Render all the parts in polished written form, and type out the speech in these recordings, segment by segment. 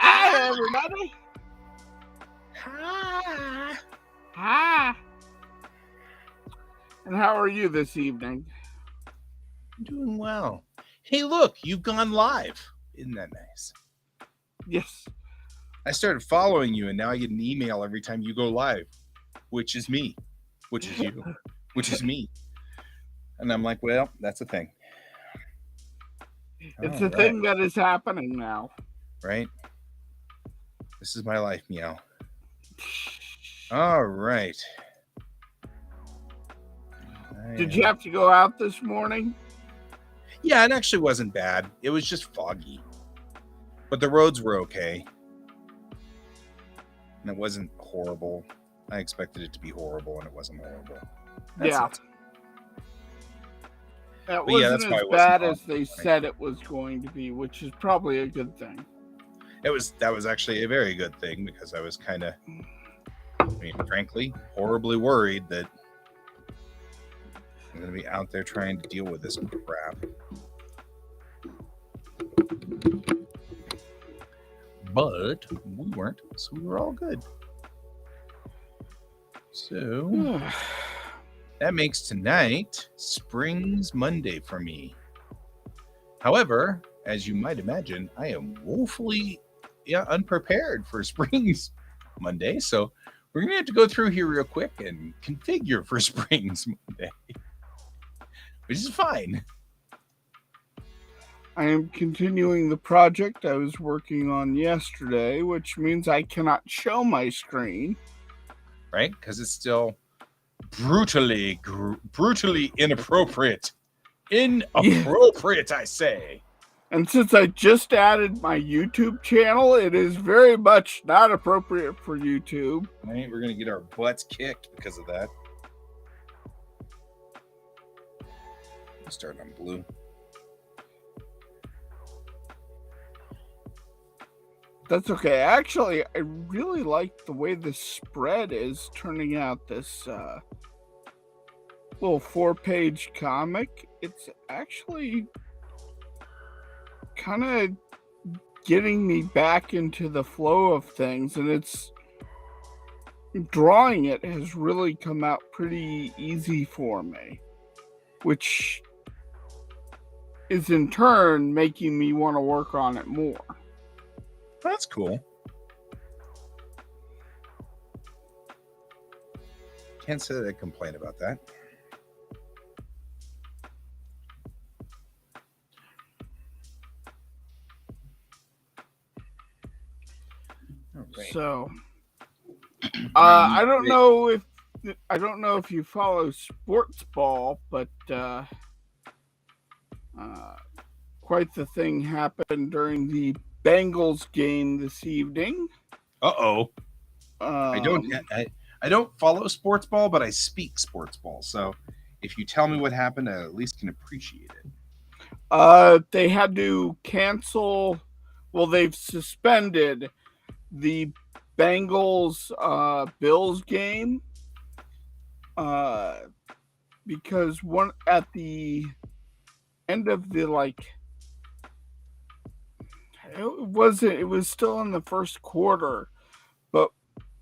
Hi, everybody. Hi. Hi. And how are you this evening? I'm doing well. Hey, look, you've gone live. Isn't that nice? Yes. I started following you, and now I get an email every time you go live, which is me, which is you, which is me. And I'm like, well, that's a thing. It's a thing that is happening now. Right? This is my life, meow. All right. Did you have to go out this morning? Yeah, it actually wasn't bad. It was just foggy. But the roads were okay. And it wasn't horrible. I expected it to be horrible, and it wasn't horrible. That's it. That wasn't as bad as they said it was going to be, which is probably a good thing. That was actually a very good thing, because I was kind of, frankly, horribly worried that I'm going to be out there trying to deal with this crap. But we weren't, so we were all good. So that makes tonight Springs Monday for me. However, as you might imagine, I am woefully unprepared for Springs Monday, so we're going to have to go through here real quick and configure for Springs Monday, which is fine. I am continuing the project I was working on yesterday, which means I cannot show my screen. Right? Because it's still brutally inappropriate. Inappropriate, I say. And since I just added my YouTube channel, it is very much not appropriate for YouTube. Right? We're going to get our butts kicked because of that. Let's start on blue. That's okay. Actually, I really like the way the spread is turning out, this little 4-page comic. It's actually kind of getting me back into the flow of things, and it's drawing it has really come out pretty easy for me, which is in turn making me want to work on it more. That's cool. Can't say that I complain about that. Right. So, I don't know if you follow sports ball, but quite the thing happened during the Bengals game this evening. I don't follow sports ball, but I speak sports ball. So if you tell me what happened, I at least can appreciate it. They had to cancel. Well, they've suspended the Bengals Bills game because one at the end of the it was still in the first quarter, but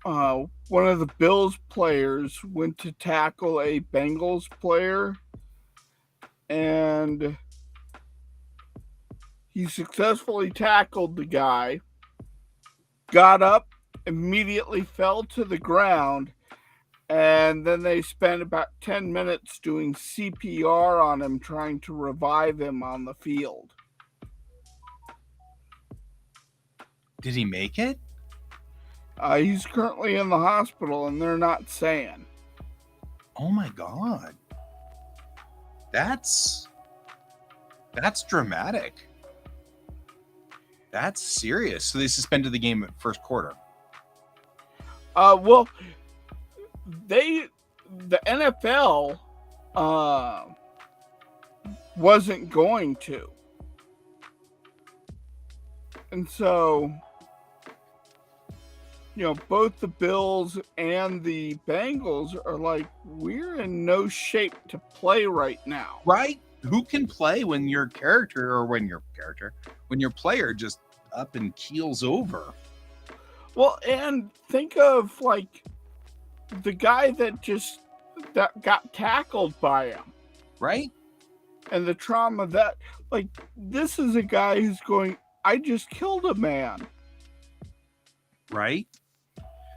one of the Bills players went to tackle a Bengals player, and He successfully tackled the guy, got up, immediately fell to the ground, and then they spent about 10 minutes doing CPR on him, trying to revive him on the field. Did he make it? He's currently in the hospital, and they're not saying. Oh my God. That's dramatic. That's serious. So they suspended the game at first quarter. Well, the NFL wasn't going to. And so, both the Bills and the Bengals are like, we're in no shape to play right now. Right? Who can play when your player just up and keels over? Well, and think of like the guy that got tackled by him. Right? And the trauma that, like, this is a guy who's going, I just killed a man. Right?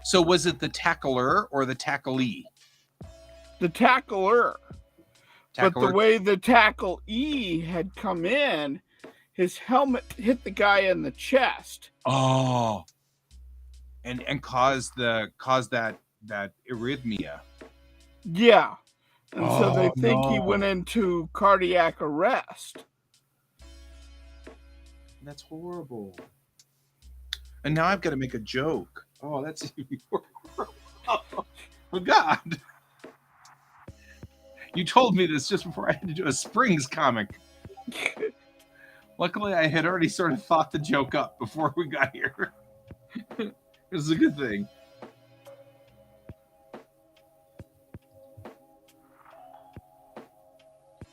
So was it the tackler or the tacklee? The tackler. But the way the tacklee had come in, his helmet hit the guy in the chest. Oh. And caused that arrhythmia. Yeah. And so they think he went into cardiac arrest. That's horrible. And now I've got to make a joke. Oh, that's even worse. Oh, God. You told me this just before I had to do a Springs comic. Luckily, I had already sort of thought the joke up before we got here. This is a good thing.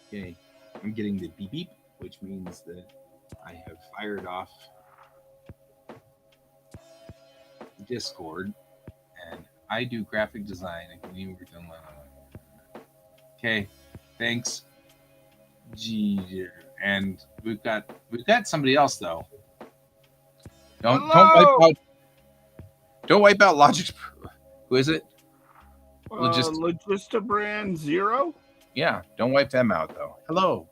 Okay, I'm getting the beep beep, which means that I have fired off Discord, and I do graphic design and can you work on. Okay, thanks. Gee, and we've got somebody else though. Don't wipe out Logic. Who is it? Logistabrand 0. Yeah, don't wipe them out though. Hello.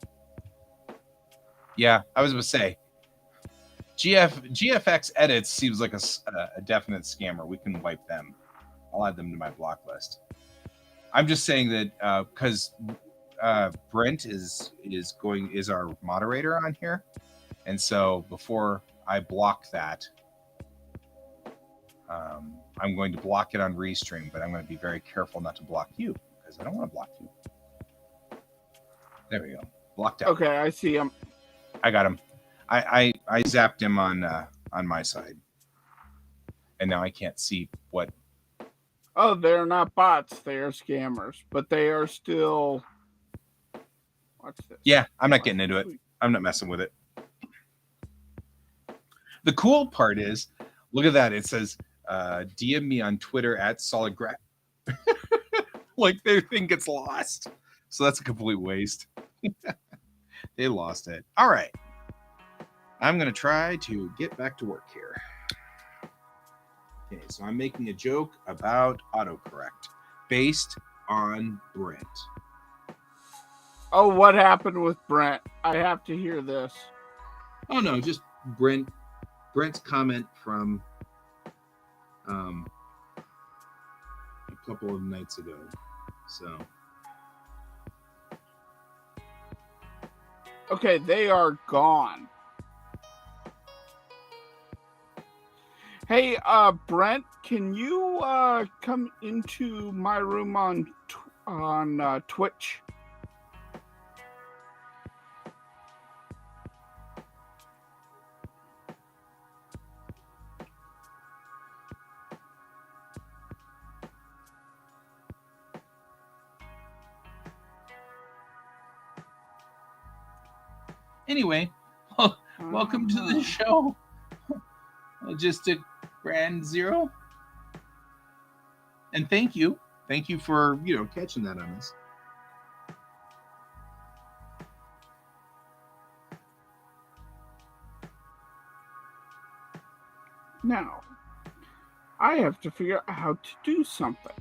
Yeah, I was going to say, GFX edits seems like a definite scammer. We can wipe them. I'll add them to my block list. I'm just saying that because Brent is our moderator on here, and so before I block that, I'm going to block it on Restream, but I'm going to be very careful not to block you because I don't want to block you. There we go. Blocked out. Okay, I see him. I got him. I zapped him on my side, and now I can't see what. Oh, they're not bots; they are scammers, but they are still. Watch this. Yeah, I'm not getting into it. I'm not messing with it. The cool part is, look at that. It says, DM me on Twitter at SolidGraph. Like their thing gets lost. So that's a complete waste. They lost it. All right. I'm going to try to get back to work here. Okay, so I'm making a joke about autocorrect based on Brent. Oh, what happened with Brent? I have to hear this. Oh, no, just Brent's comment from a couple of nights ago. So. Okay, they are gone. Hey, Brent, can you come into my room on Twitch? Anyway, welcome to the show. Logistic Brand Zero. And thank you for, catching that on us. Now, I have to figure out how to do something.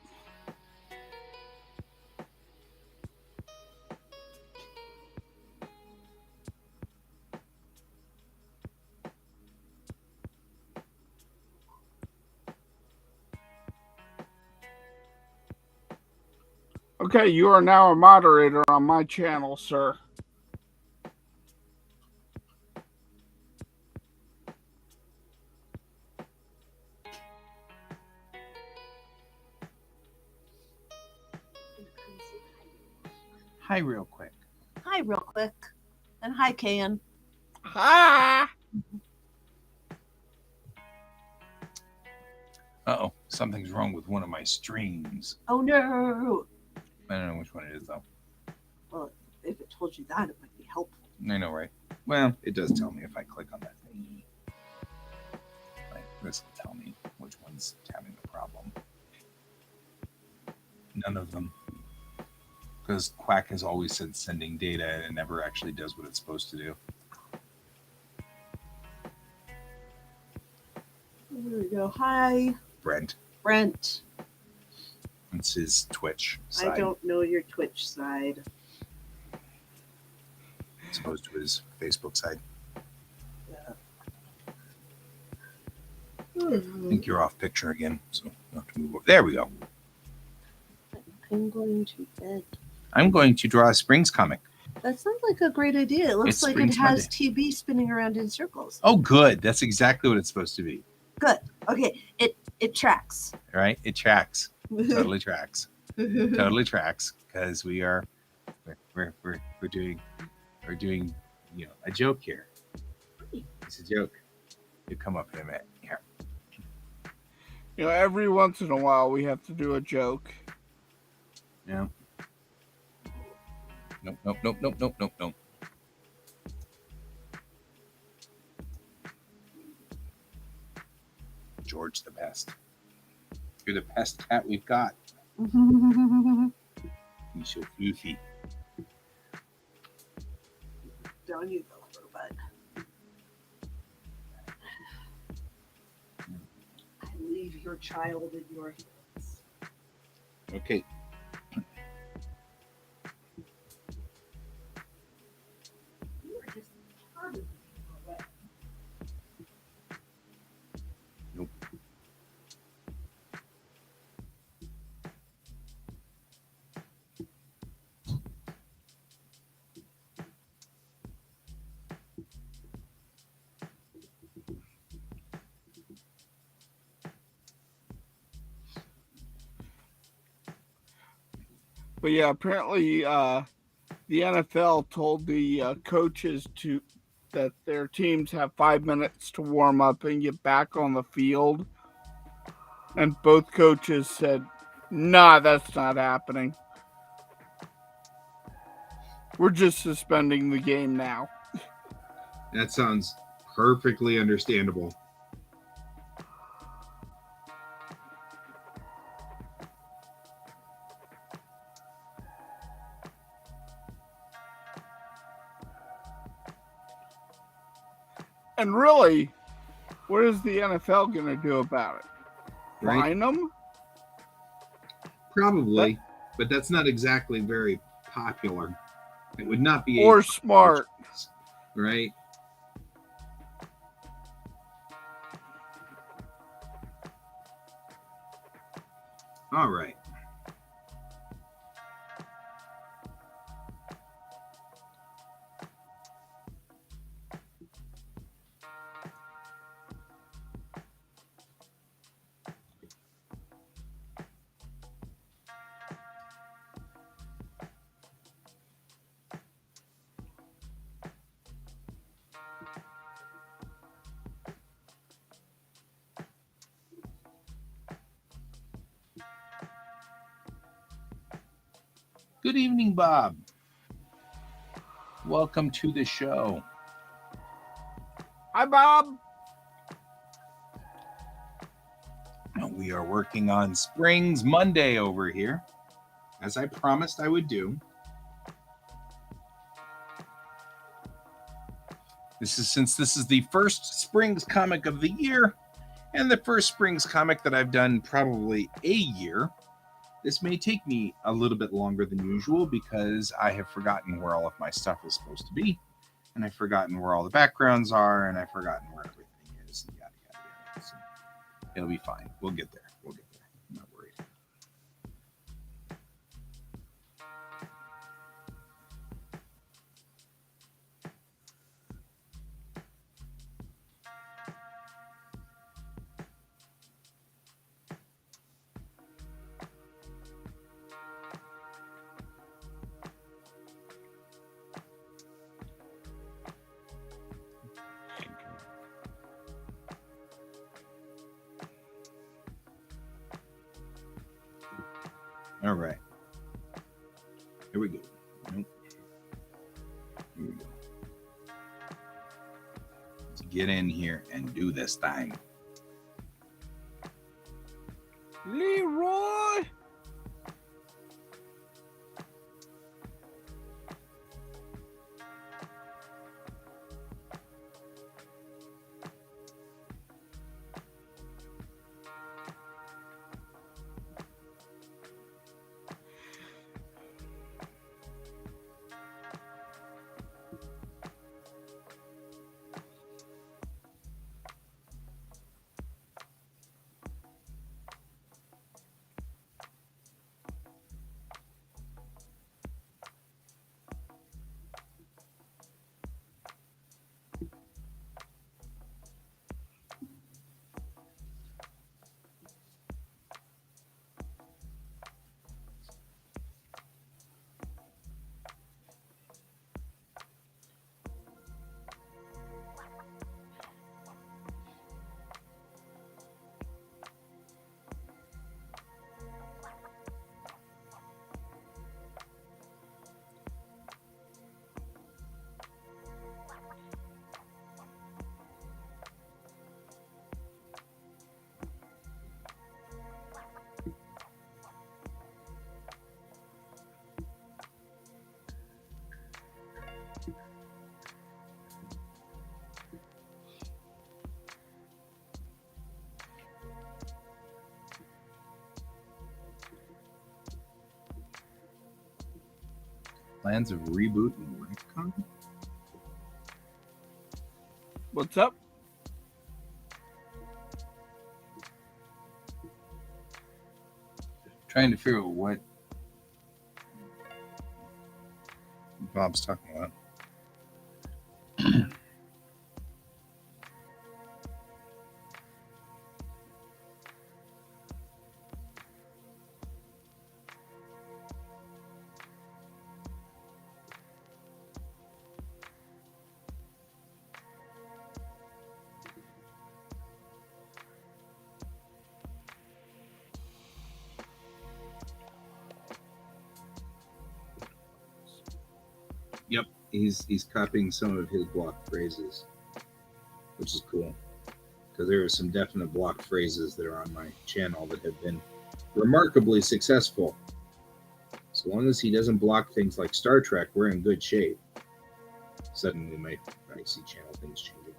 Okay, you are now a moderator on my channel, sir. Hi, real quick. Hi, real quick. And hi, Kan. Hi! Uh-oh, something's wrong with one of my streams. Oh, no. I don't know which one it is, though. Well, if it told you that, it might be helpful. I know, right? Well, it does tell me if I click on that thing. Like, this will tell me which one's having the problem. None of them. Because QuaCk has always said sending data and it never actually does what it's supposed to do. There we go. Hi, Brent. Brent. It's his Twitch side. I don't know your Twitch side. As opposed to his Facebook side. I think you're off picture again, so we'll have to move over. There we go. I'm going to bed. I'm going to draw a Springs comic. That sounds like a great idea. It looks It's like it Springs has Monday. TB spinning around in circles. Oh, good. That's exactly what it's supposed to be. Good. Okay. It tracks. All right? It tracks. Totally tracks. Totally tracks. Because we're doing a joke here. It's a joke. You come up in a minute. Here. Every once in a while we have to do a joke. Yeah. Nope. George the best. You're the best cat we've got. He's so floofy. Down you go, little bud. I leave your child in your hands. Okay. You are just part of me. Nope. But yeah, apparently the NFL told the coaches that their teams have 5 minutes to warm up and get back on the field. And both coaches said, nah, that's not happening. We're just suspending the game now. That sounds perfectly understandable. And really, what is the NFL going to do about it? Right? Fine them? Probably, but that's not exactly very popular. It would not be Or smart. Right? All right. Good evening, Bob. Welcome to the show. Hi, Bob. We are working on Springs Monday over here, as I promised I would do. Since this is the first Springs comic of the year, and the first Springs comic that I've done probably a year. This may take me a little bit longer than usual because I have forgotten where all of my stuff is supposed to be, and I've forgotten where all the backgrounds are, and I've forgotten where everything is, and yada, yada, yada. So it'll be fine. We'll get there. We'll get there. I'm not worried. All right. Here we go. Nope. Here we go. Let's get in here and do this thing. Leroy! Plans of reboot and retcon? What's up? Trying to figure out what Bob's talking about. Yep, he's copying some of his block phrases, which is cool. Because there are some definite block phrases that are on my channel that have been remarkably successful. So long as he doesn't block things like Star Trek, we're in good shape. Suddenly, my see channel things changing.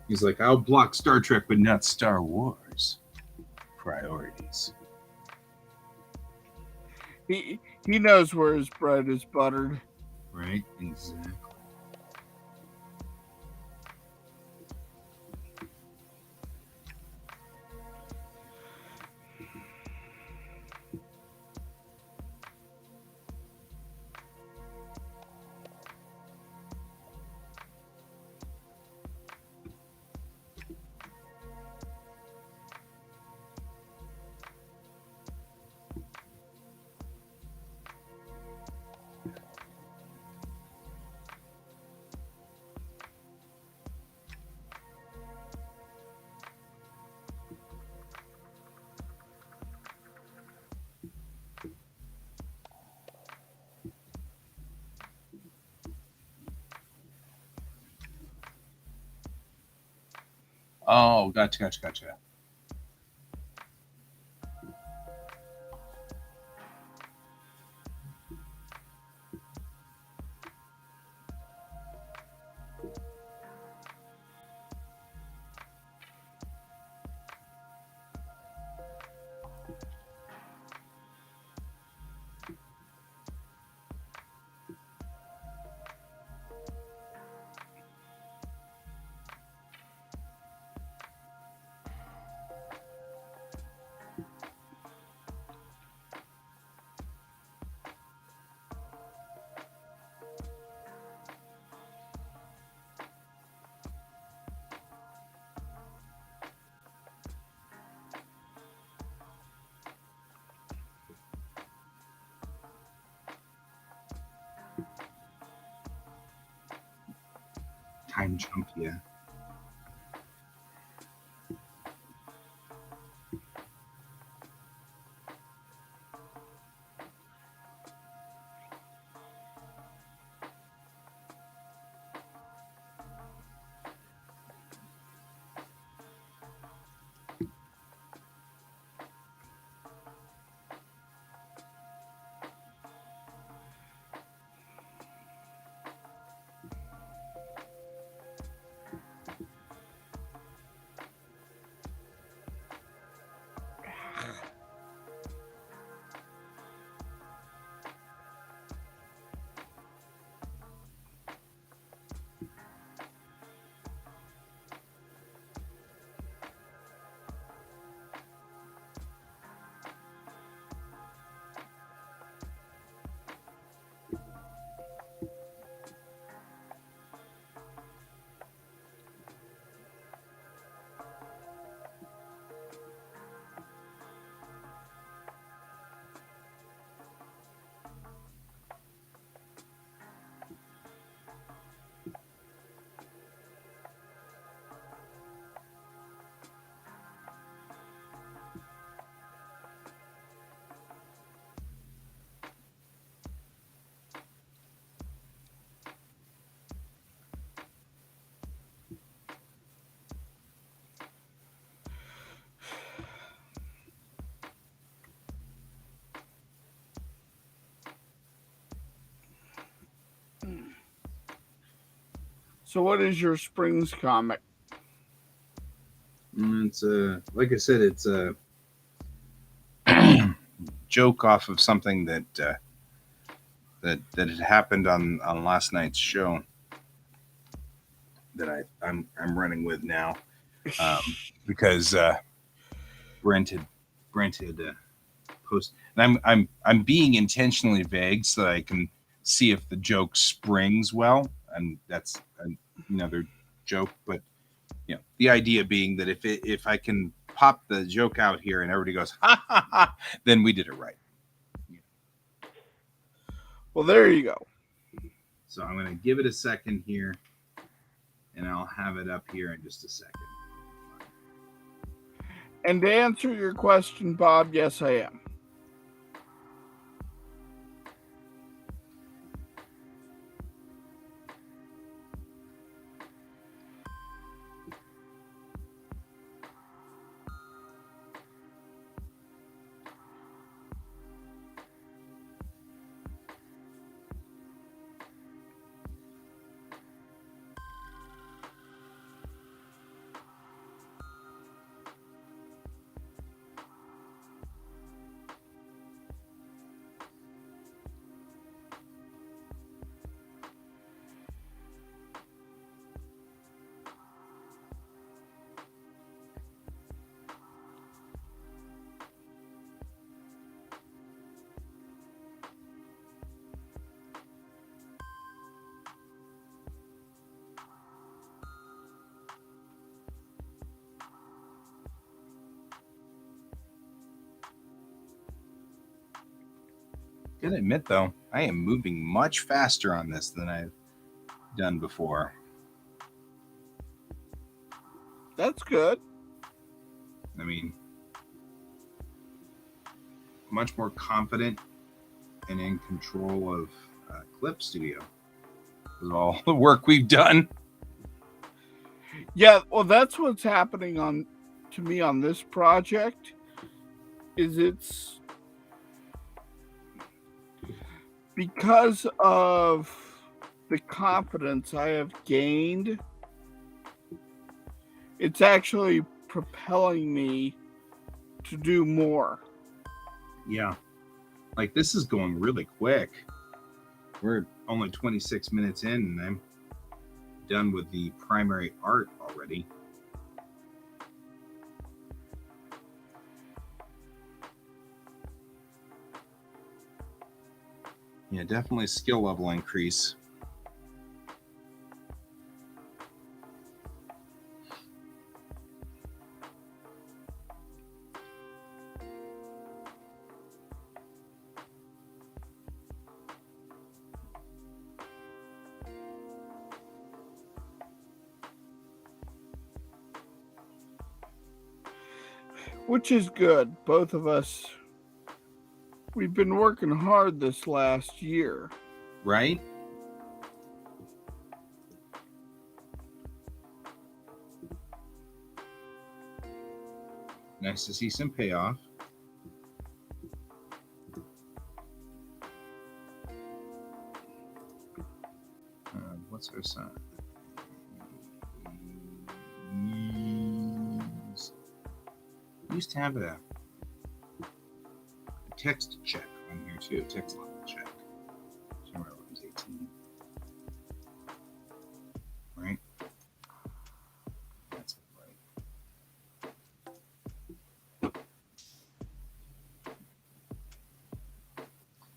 He's like, I'll block Star Trek, but not Star Wars. Priorities. He knows where his bread is buttered. Right? Exactly. Oh, gotcha. time jump, yeah. So, what is your Springs comic? It's like I said, it's a joke off of something that that had happened on last night's show that I'm running with now, because Brent had post, and I'm being intentionally vague so that I can see if the joke springs well, and that's another joke. But the idea being that if I can pop the joke out here and everybody goes ha ha ha, then we did it right. Well, there you go. So I'm going to give it a second here, and I'll have it up here in just a second. And to answer your question, Bob, yes, I am. Gotta admit though, I am moving much faster on this than I've done before. That's good. I mean, much more confident and in control of Clip Studio with all the work we've done. Yeah, well, that's what's happening to me on this project. It's because of the confidence I have gained. It's actually propelling me to do more. Yeah, like this is going really quick. We're only 26 minutes in, and I'm done with the primary art already. Yeah, definitely skill level increase. which is good. Both of us, we've been working hard this last year. Right? Nice to see some payoff. What's our sign? Used to have a text check on here too. Text level check. Camera level's 18. Right? That's right.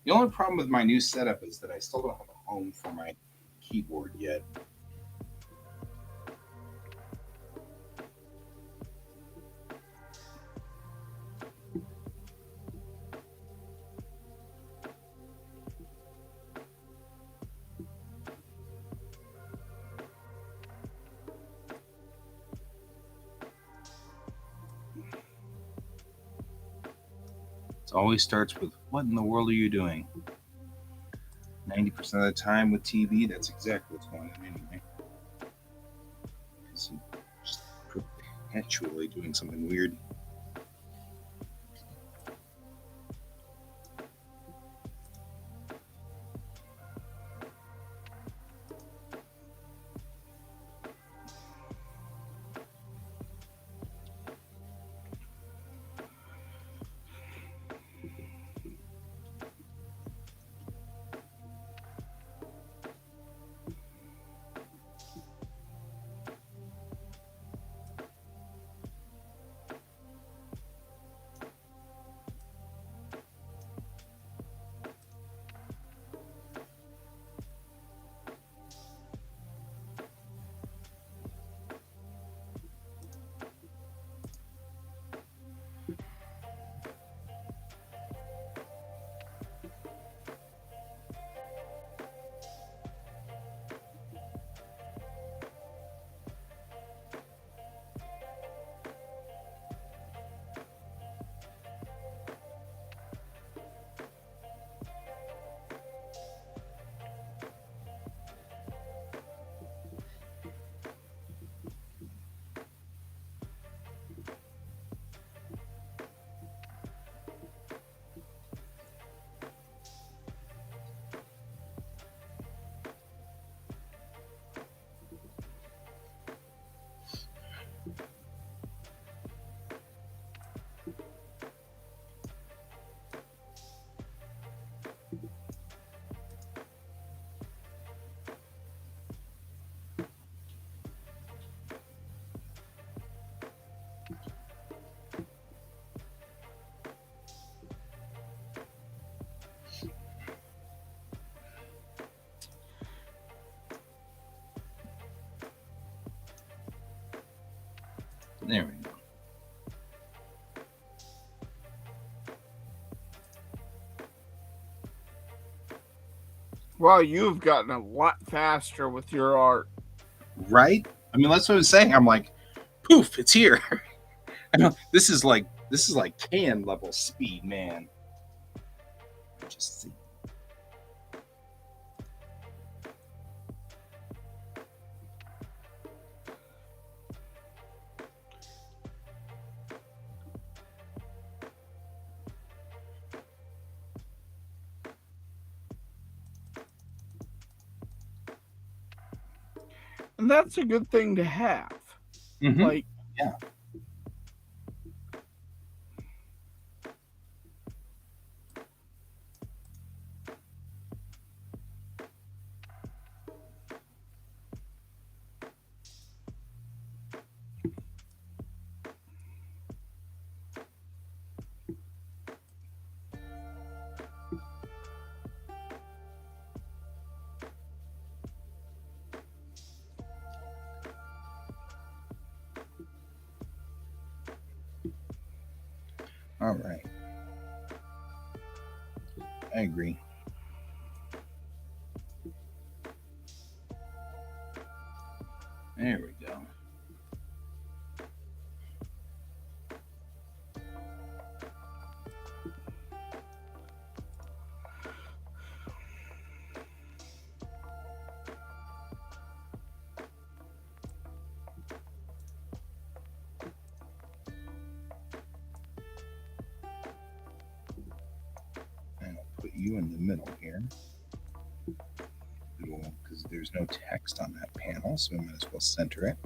The only problem with my new setup is that I still don't have a home for my keyboard yet. It always starts with, what in the world are you doing? 90% of the time with TV, that's exactly what's going on anyway. Because you're just perpetually doing something weird. There we go. Well, you've gotten a lot faster with your art. Right? I mean, that's what I was saying. I'm like, poof, it's here. This is like can level speed, man. Just see. And that's a good thing to have. Mm-hmm. Like, yeah. All right. I agree. There we go. you in the middle here. Because there's no text on that panel, so we might as well center it.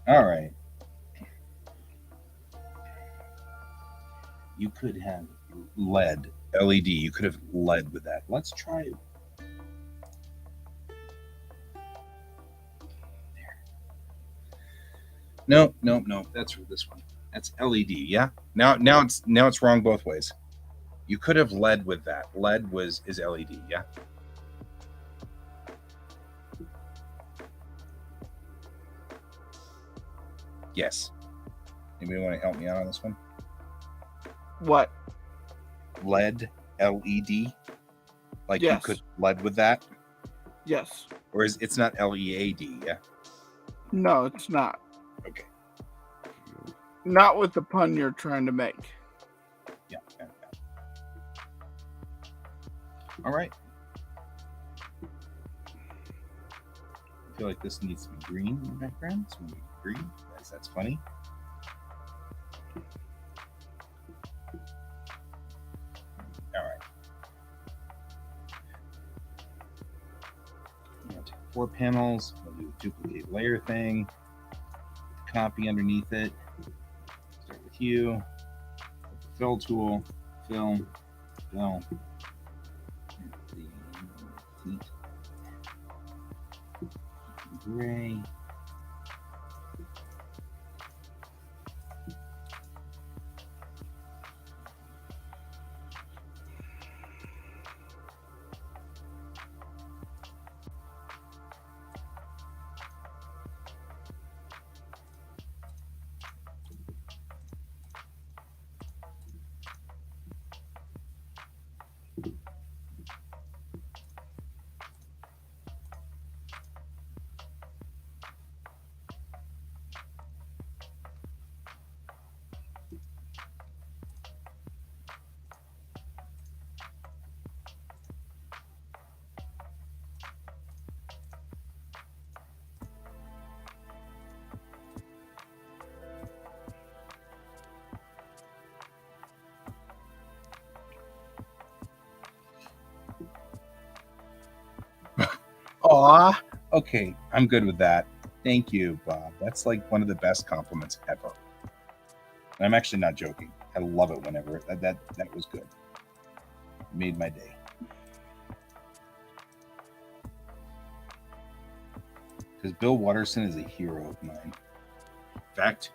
All right. You could have LED. You could have led with that. Let's try it. There. No. That's for this one. That's LED. Yeah. Now it's wrong both ways. You could have led with that. LED is LED. Yeah. Yes. Anybody want to help me out on this one? What? LED. Like Yes. you could lead with that? Yes. Or it's not LEAD, yeah? No, it's not. Okay. Not with the pun you're trying to make. Yeah. All right. I feel like this needs to be green in the background. So we green. That's funny. All right. I'm going to take 4 panels. We'll do a duplicate layer thing. Copy underneath it. Start with you. The fill tool. Fill. Gray. Aw, okay, I'm good with that. Thank you, Bob. That's like one of the best compliments ever. And I'm actually not joking. I love it whenever that was good. It made my day. Because Bill Watterson is a hero of mine. In fact,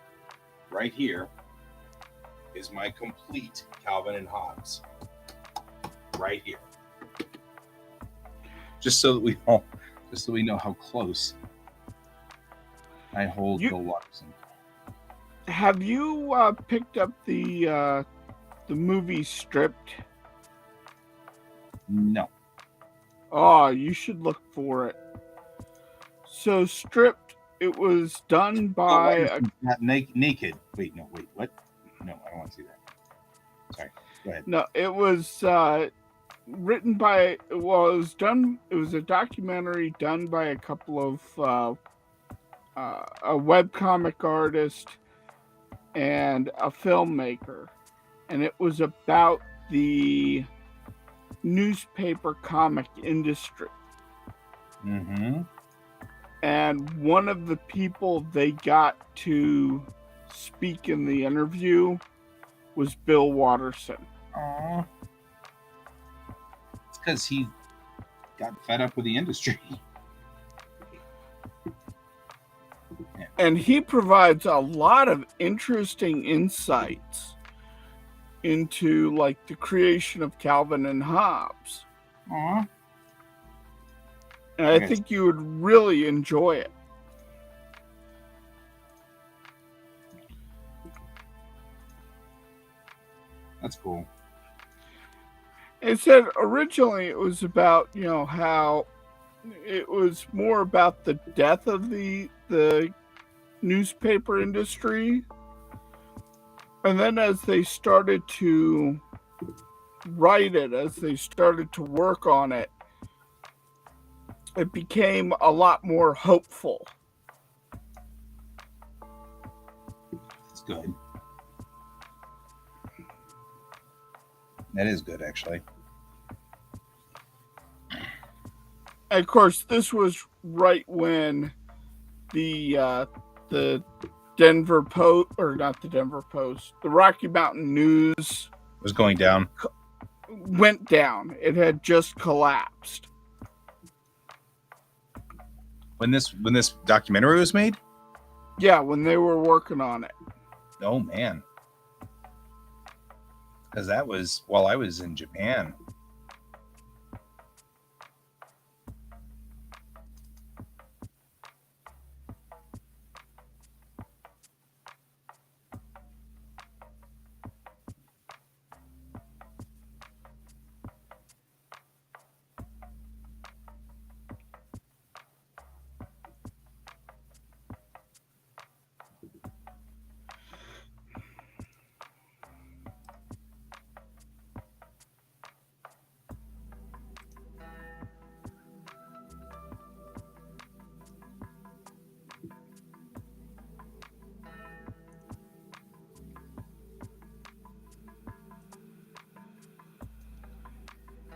right here is my complete Calvin and Hobbes. Right here. Just so we know how close I hold Bill Watterson. Have you picked up the movie Stripped? No. Oh, you should look for it. So Stripped, it was done by not naked. Wait, what? No, I don't want to see that. Sorry. Go ahead. No, it was written by. Well, it was done. It was a documentary done by a couple of a webcomic artist and a filmmaker, and it was about the newspaper comic industry. Mm-hmm. And one of the people they got to speak in the interview was Bill Watterson. Aww. It's because he got fed up with the industry. Yeah. And he provides a lot of interesting insights into like the creation of Calvin and Hobbes. Aww. And I think you would really enjoy it. That's cool. It said originally it was about, how it was more about the death of the newspaper industry. And then as they started to write it, as they started to work on it, it became a lot more hopeful. That's good. That is good, actually. And of course, this was right when the Denver Post, or not the Denver Post, the Rocky Mountain News It was going down. went down. It had just collapsed. When this documentary was made? Yeah, when they were working on it. Oh, man. Because that was while I was in Japan.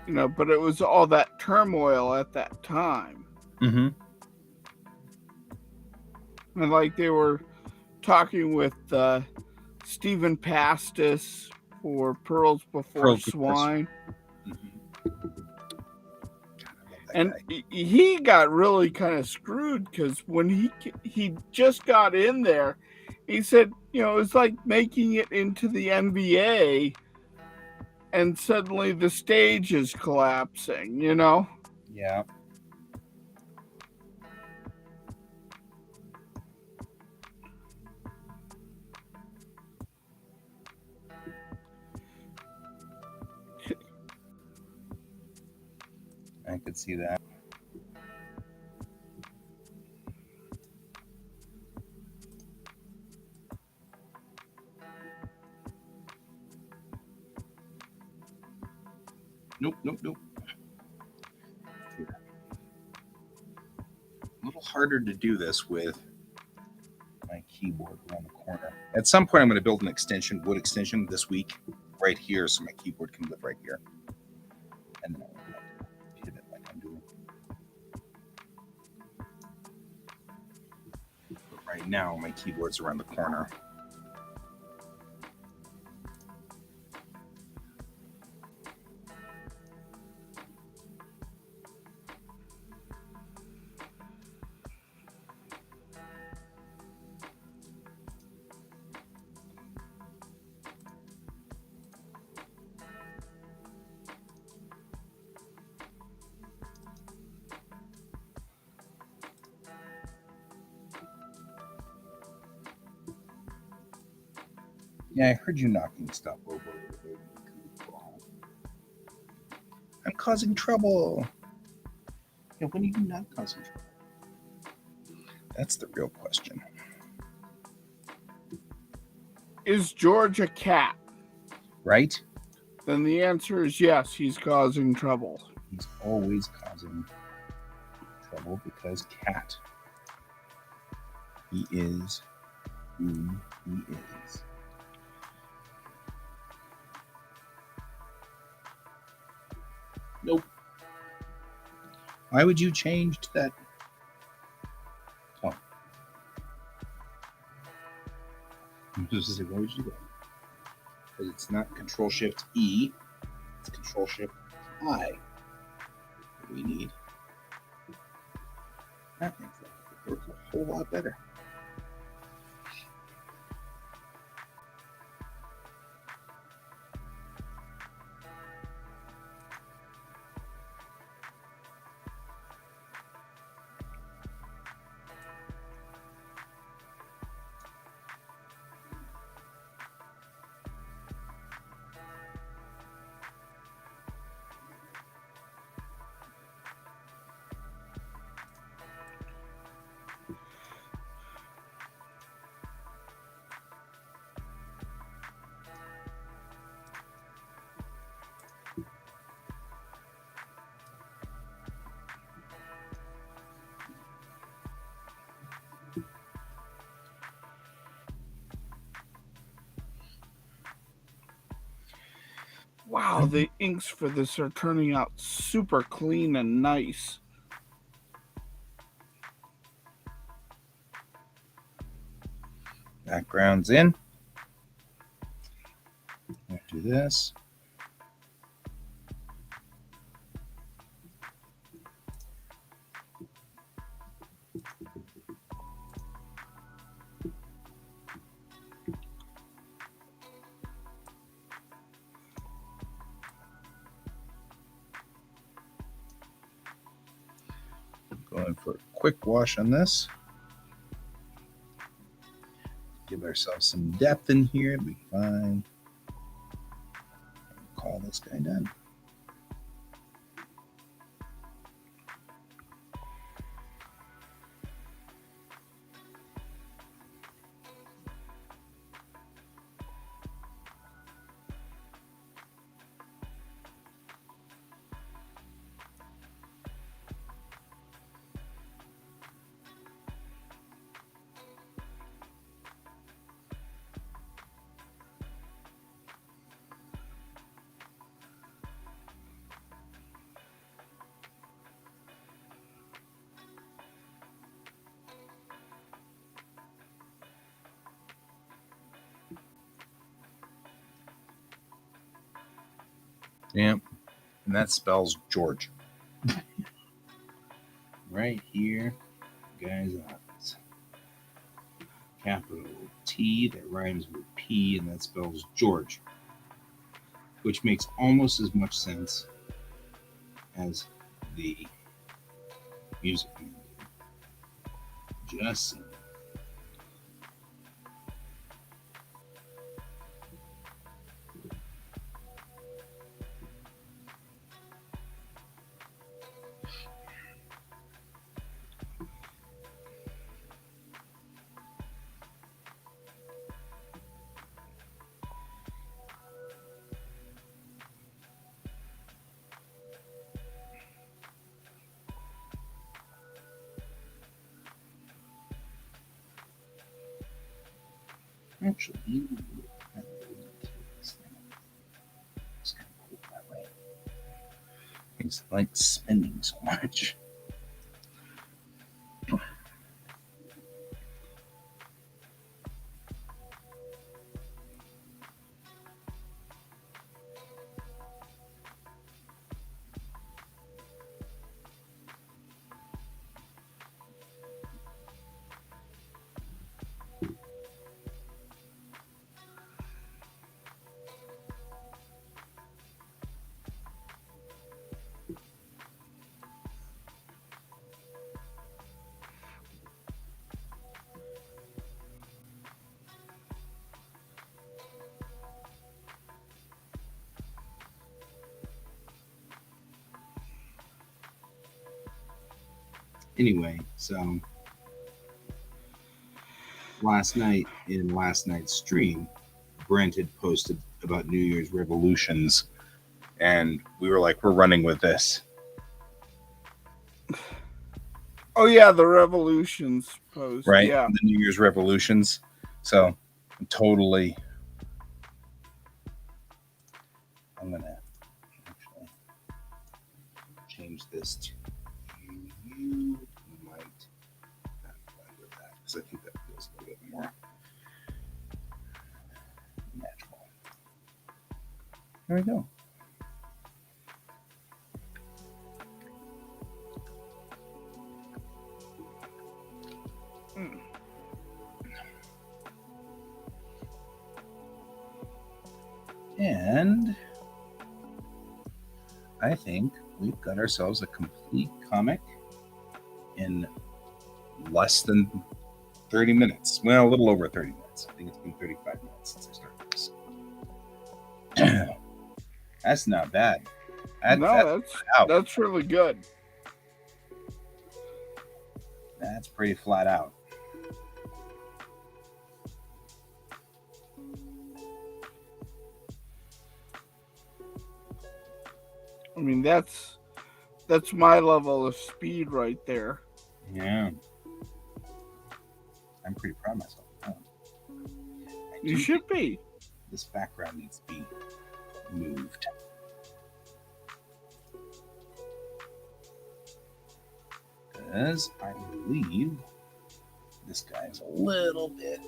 You know, but it was all that turmoil at that time. Mm-hmm. And like they were talking with Stephen Pastis for Pearls Before Swine. Mm-hmm. And he got really kind of screwed because when he just got in there, he said, you know, it's like making it into the NBA and suddenly the stage is collapsing, you know? Yeah. I could see that. Nope. Here. A little harder to do this with my keyboard around the corner. At some point, I'm going to build an extension, wood extension this week, right here, so my keyboard can live right here. And then I'll have to pivot like I'm doing. But right now, my keyboard's around the corner. Yeah, I heard you knocking stuff over. I'm causing trouble. Yeah, when are you not causing trouble? That's the real question. Is George a cat? Right? Then the answer is yes, he's causing trouble. He's always causing trouble because cat. He is who he is. Nope. Why would you change to that? Oh. I'm just saying, why would you do that? Because it's not Control Shift E, it's Control Shift I that we need. That makes that work a whole lot better. Wow, the inks for this are turning out super clean and nice. Background's in. I'll do this. Going for a quick wash on this. Give ourselves some depth in here. It'll be fine. Call this guy done. Yep. And that spells George. Right here, guys' eyes. Capital T that rhymes with P, and that spells George. Which makes almost as much sense as the music man did. Just saying. Actually, it's kind of cool that way. Things like spending so much. Anyway, so last night in last night's stream, Brent had posted about New Year's revolutions, and we were like, we're running with this. Oh yeah, the revolutions post. Right? Yeah. The New Year's revolutions. So totally. I'm going to actually change this to you. Might not find with that because I think that feels a little bit more natural. There we go. And I think we've got ourselves a complete comic in less than 30 minutes. Well, a little over 30 minutes. I think it's been 35 minutes since I started this. That's not bad. That's really good. That's pretty flat out. I mean, that's my level of speed right there. Yeah. I'm pretty proud of myself. You should be. This background needs to be moved. because I believe this guy's a little bit.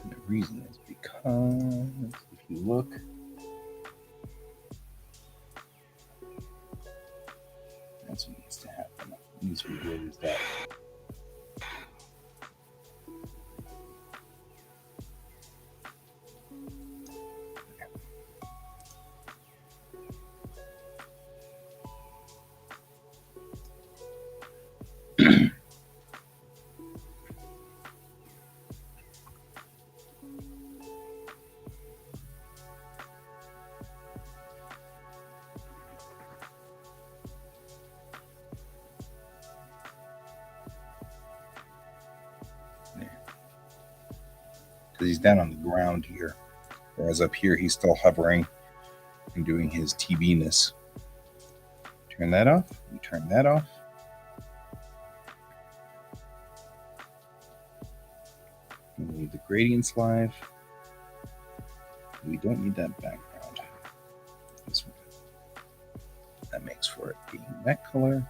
And the reason is because if you look, that's what needs to happen. It needs to be raised up. Because he's down on the ground here, whereas up here he's still hovering and doing his TV-ness. Turn that off. And turn that off. We need the gradients live. We don't need that background. This one. That makes for it being that color.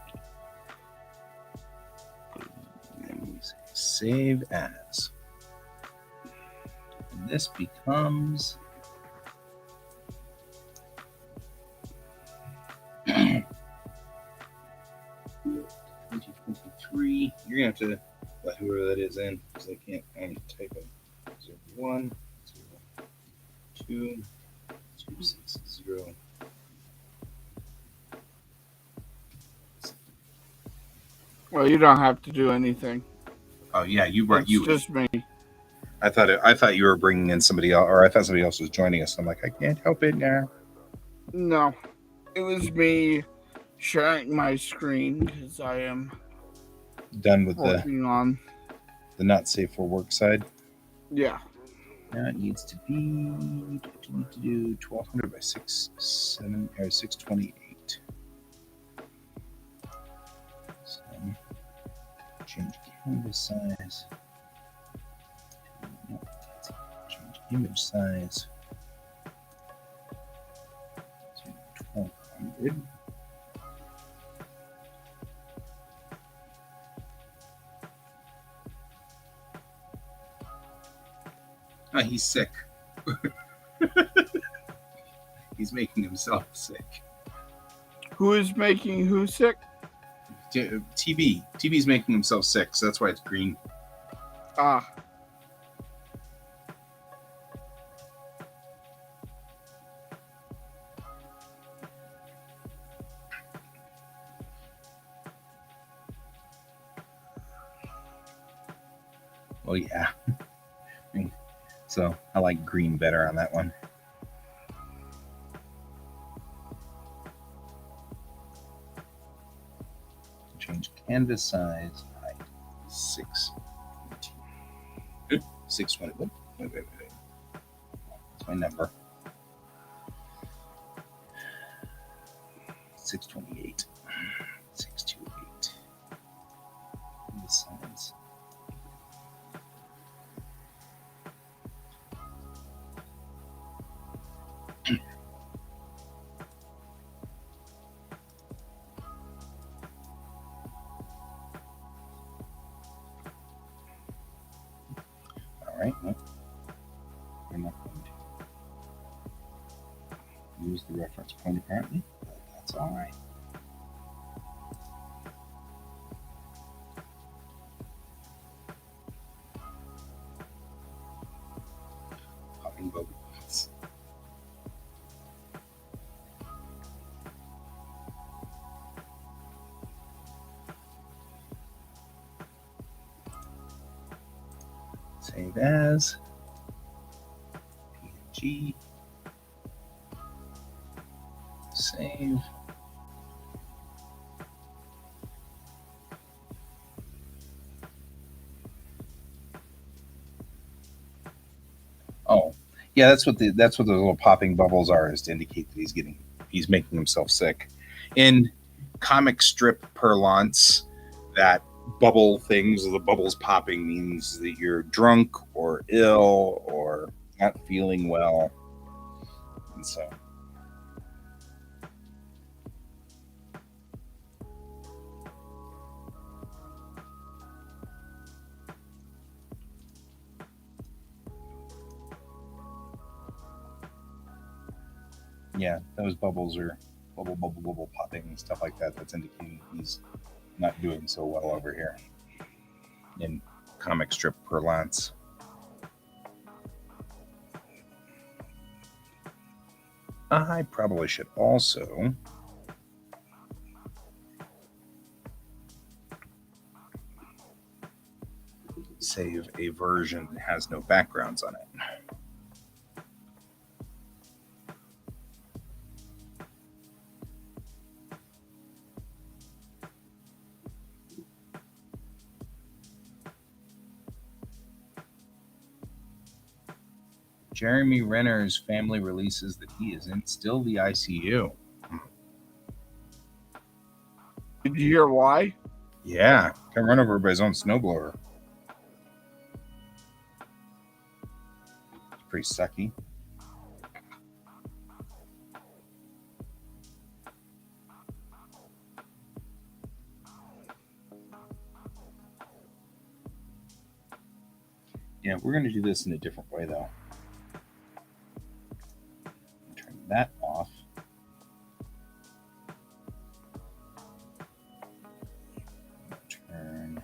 And we say save as. And this becomes 2023. You're gonna have to let whoever that is in because they can't type in 01 02 260. Well, you don't have to do anything. Oh yeah, you brought It's you. just me. I thought you were bringing in somebody else, or I thought somebody else was joining us. I'm like, I can't help it now. No, it was me sharing my screen because I am Done with working on. the not safe for work side. Yeah. Now it needs to be. Need to do 1200 by 628. So change canvas size. Change image size to 1200. Oh, he's sick. He's making himself sick. Who is making who sick? TV's making himself sick, so that's why it's green. Ah. Oh yeah. So I like green better on that one. Change canvas size height 620. 620. Wait. That's my number. 628. 628. Canvas size. Alright, well, we're not going to use the reference point apparently, but that's alright. Popping bubbles. Save as PNG. Save. Oh, yeah, that's what the little popping bubbles are, is to indicate that he's making himself sick. In comic strip parlance, that bubble things, the bubbles popping, means that you're drunk or ill or not feeling well. And so, yeah, those bubbles are bubble popping and stuff like that. That's indicating he's not doing so well over here in comic strip parlance. I probably should also save a version that has no backgrounds on it. Jeremy Renner's family releases that he is in still the ICU. Did you hear why? Yeah, got run over by his own snowblower. It's pretty sucky. Yeah, we're going to do this in a different way, though. Turn that off. Turn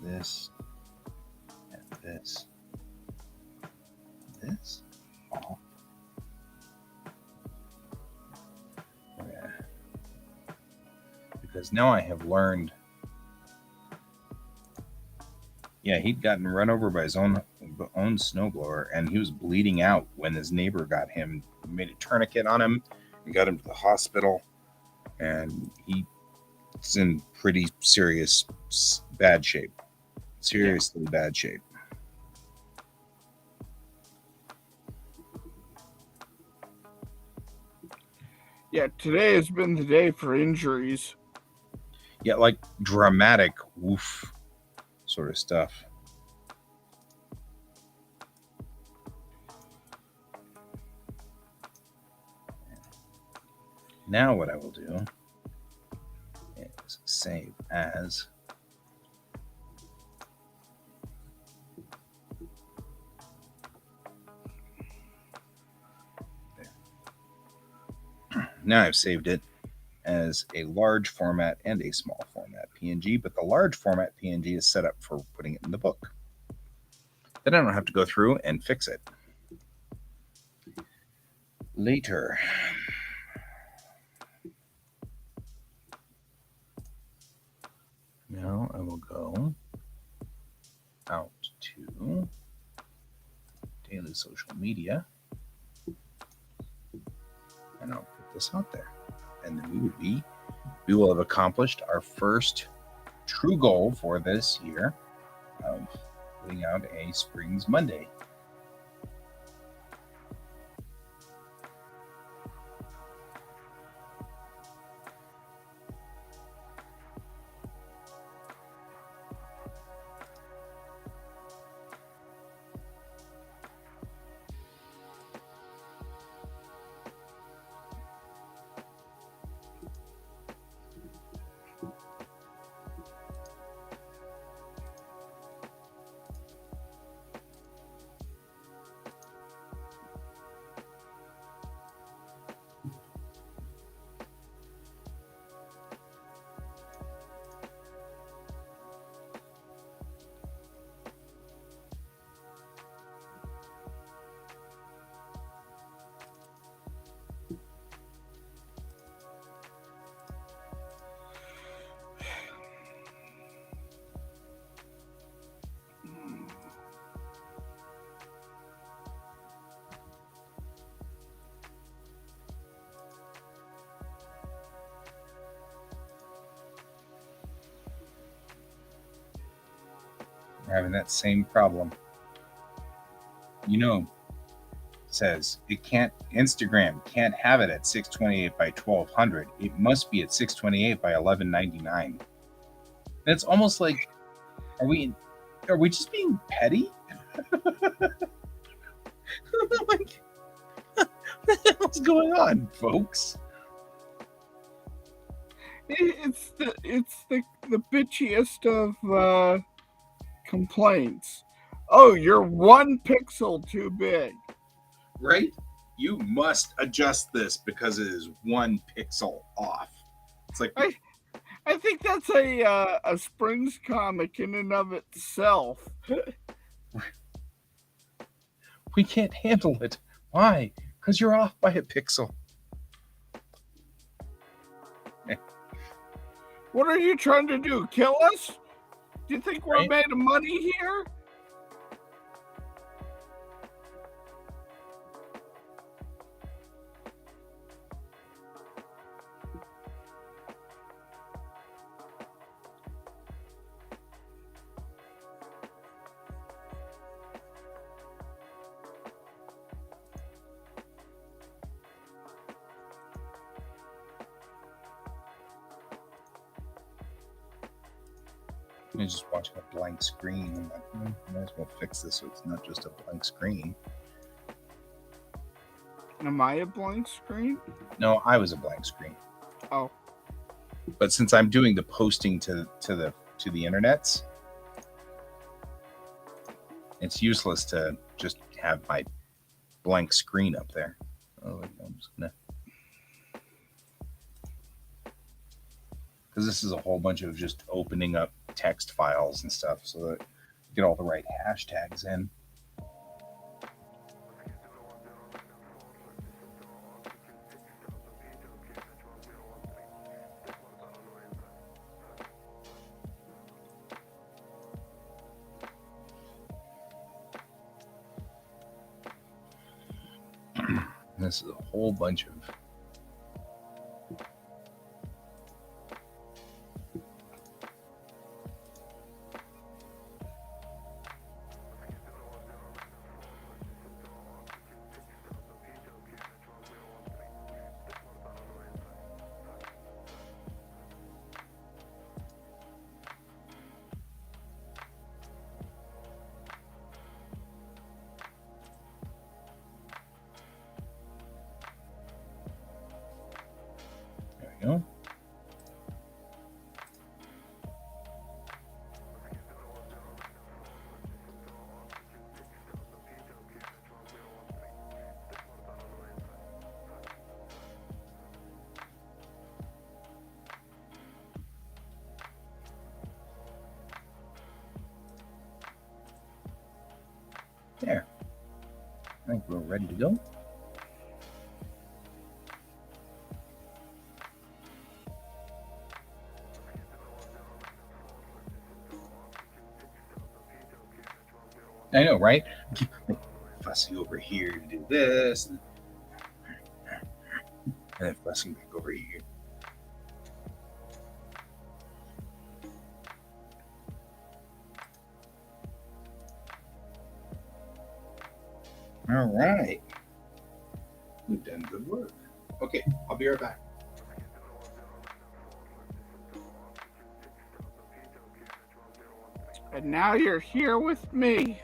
this and this off. Yeah. Because now I have learned. Yeah, he'd gotten run over by his own snowblower, and he was bleeding out when his neighbor got him, made a tourniquet on him, and got him to the hospital. And he's in pretty serious bad shape. Seriously bad shape. Yeah, today has been the day for injuries. Yeah, like dramatic woof sort of stuff. Now what I will do is save as. There. Now I've saved it as a large format and a small format PNG, but the large format PNG is set up for putting it in the book. Then I don't have to go through and fix it later. Now I will go out to daily social media, and I'll put this out there. And then we will have accomplished our first true goal for this year of putting out a Springs Monday. We're having that same problem. You know, says it can't. Instagram can't have it at 628 by 1200. It must be at 628 by 1199. That's almost like, are we just being petty? Like, what the hell's going on, folks? It's the bitchiest of complaints. Oh, you're 1 pixel too big. Right? You must adjust this because it is 1 pixel off. It's like, I think that's a Springs comic in and of itself. we can't handle it. Why? Because you're off by a pixel. What are you trying to do? Kill us? Do you think we're Right? made of money here? I'm just watching a blank screen. I'm like, might as well fix this so it's not just a blank screen. Am I a blank screen? No, I was a blank screen. Oh. But since I'm doing the posting to the internets, it's useless to just have my blank screen up there. Oh, I'm just gonna, because this is a whole bunch of just opening up text files and stuff so that you get all the right hashtags in. This is a whole bunch of there we go. There. I think we're ready to go. I know, right? Keep fussing over here to do this, and then fussing back over here. All right. We've done good work. Okay, I'll be right back. And now you're here with me.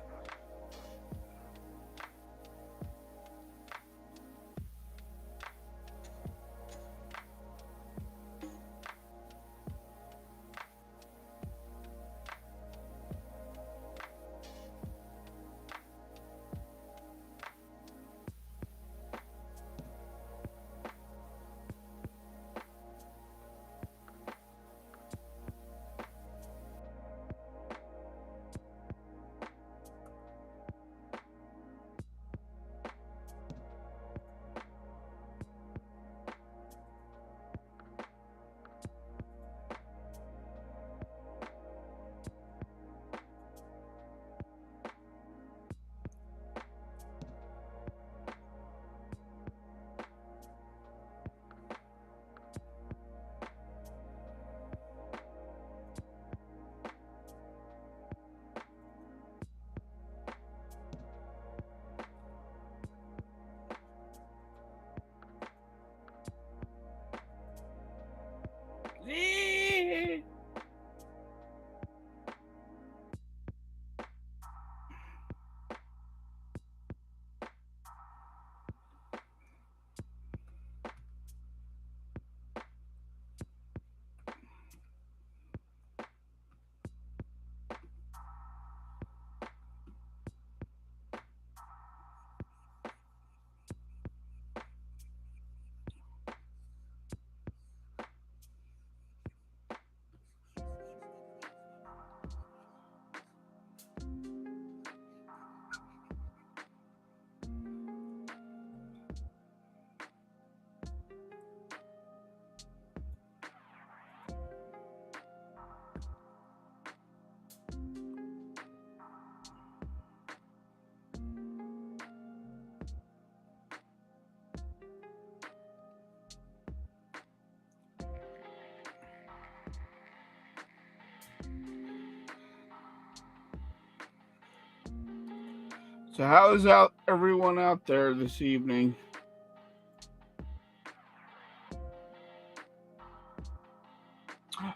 So how is everyone out there this evening?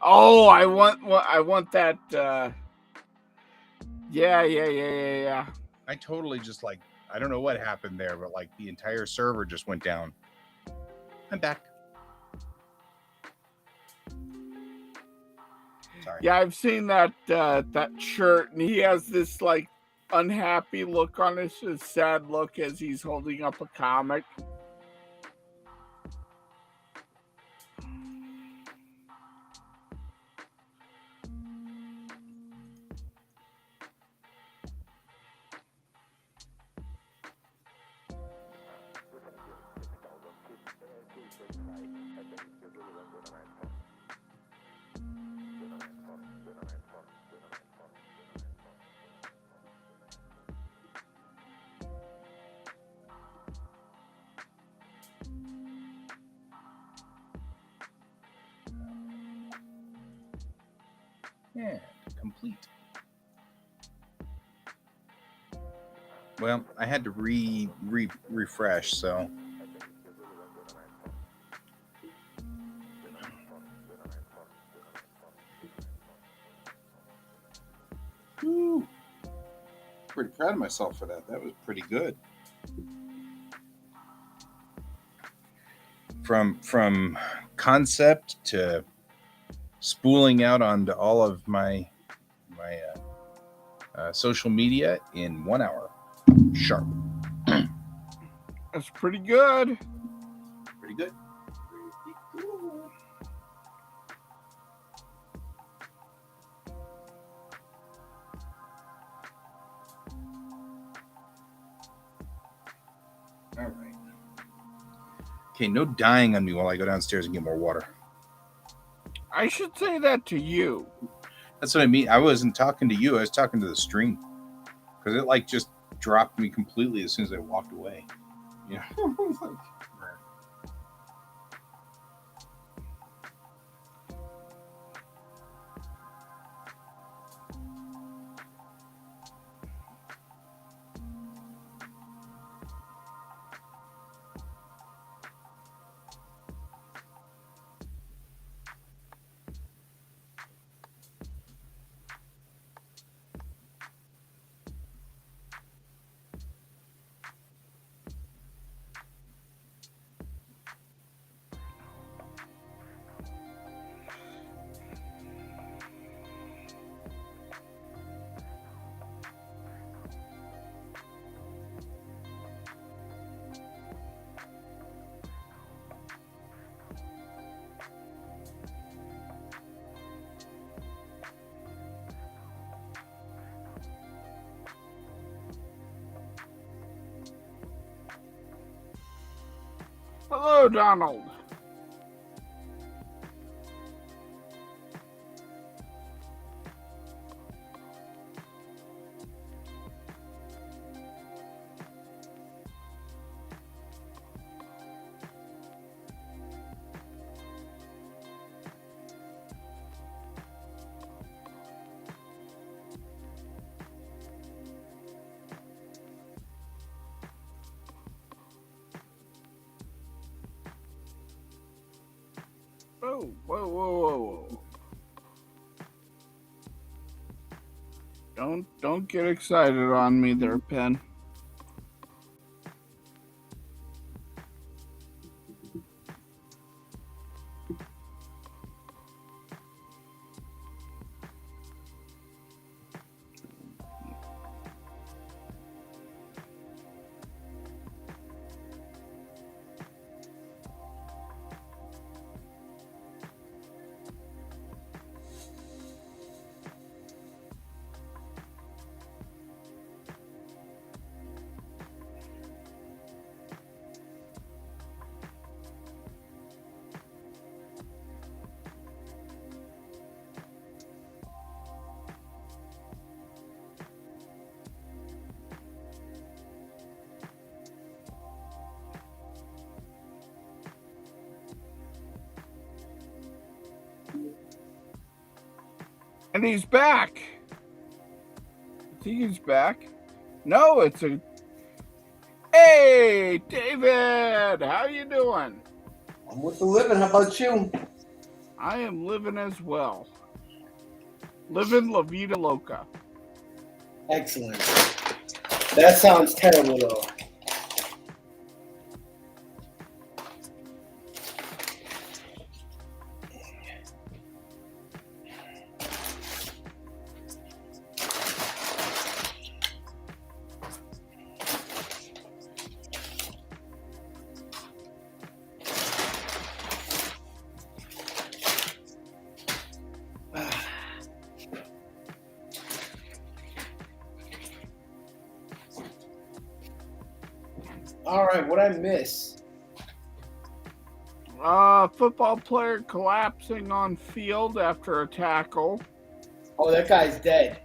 Oh, I want that. Yeah. I totally just like, I don't know what happened there, but like the entire server just went down. I'm back. Sorry. Yeah, I've seen that shirt, and he has this like unhappy look on his sad look as he's holding up a comic. Yeah, complete. Well, I had to refresh, so. Woo. Pretty proud of myself for that. That was pretty good. From concept to spooling out onto all of my social media in 1 hour sharp. That's pretty good. Pretty good. All right. Okay, no dying on me while I go downstairs and get more water. I should say that to you. That's what I mean. I wasn't talking to you. I was talking to the stream. Because it like just dropped me completely as soon as I walked away. Yeah. Hello, Donald. Oh, whoa. Don't get excited on me there, Pen. And he's back. I think he's back. No, it's a. Hey, David, how you doing? I'm with the living. How about you? I am living as well. Living La Vida Loca. Excellent. That sounds terrible, though. All right, what I miss? Football player collapsing on field after a tackle. Oh, that guy's dead.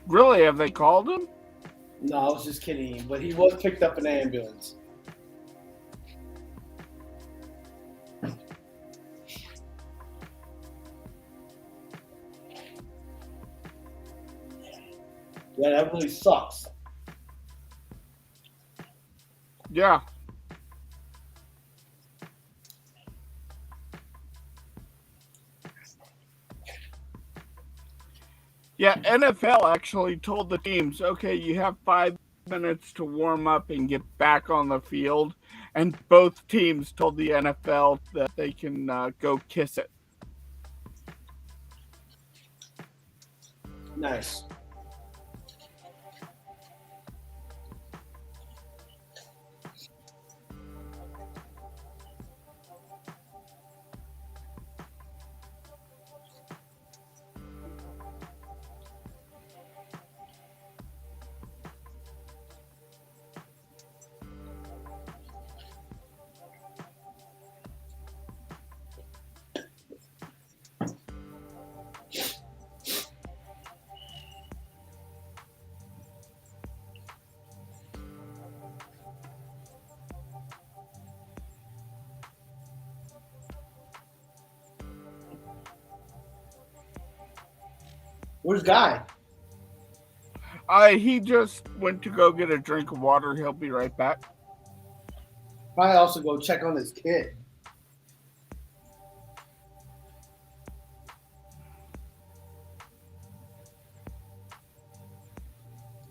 Really, have they called him? No, I was just kidding. But he was picked up in an ambulance. Yeah, that really sucks. Yeah. Yeah, NFL actually told the teams, okay, you have 5 minutes to warm up and get back on the field. And both teams told the NFL that they can go kiss it. Nice. Where's Guy? He just went to go get a drink of water. He'll be right back. Probably also go check on his kid.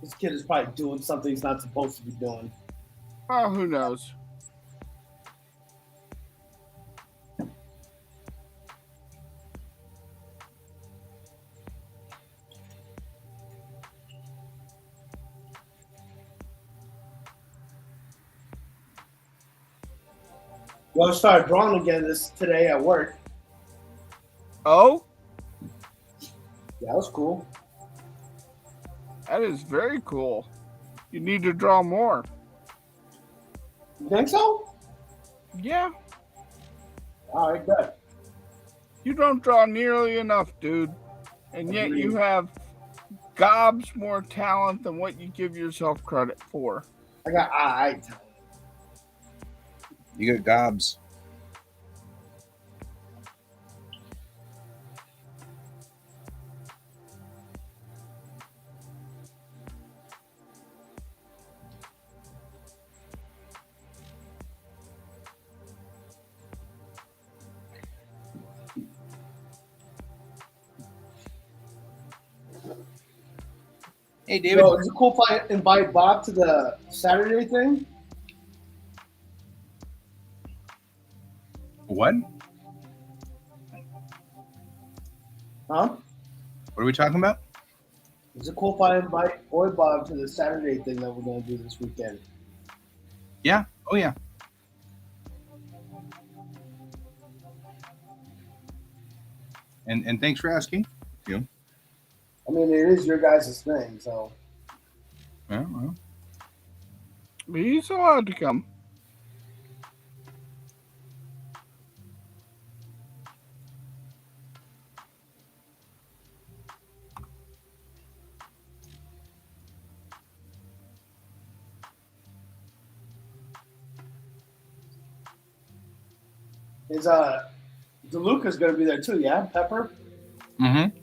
This kid is probably doing something he's not supposed to be doing. Oh, who knows? Well, I started drawing again today at work. Oh, Yeah, that was cool. that is very cool. You need to draw more. You think so? Yeah, All right, good. you don't draw nearly enough, dude. And yet you have gobs more talent than what you give yourself credit for. I got eye. You got gobs. Hey, David. Yo, is it cool if I invite Bob to the Saturday thing? What? Huh? What are we talking about? Is it cool if I invite Boy Bob to the Saturday thing that we're going to do this weekend? Yeah. Oh, yeah. And thanks for asking. You. I mean, it is your guys' thing, so. Well. He's allowed to come. Is DeLuca's going to be there too, yeah? Pepper? Mm-hmm.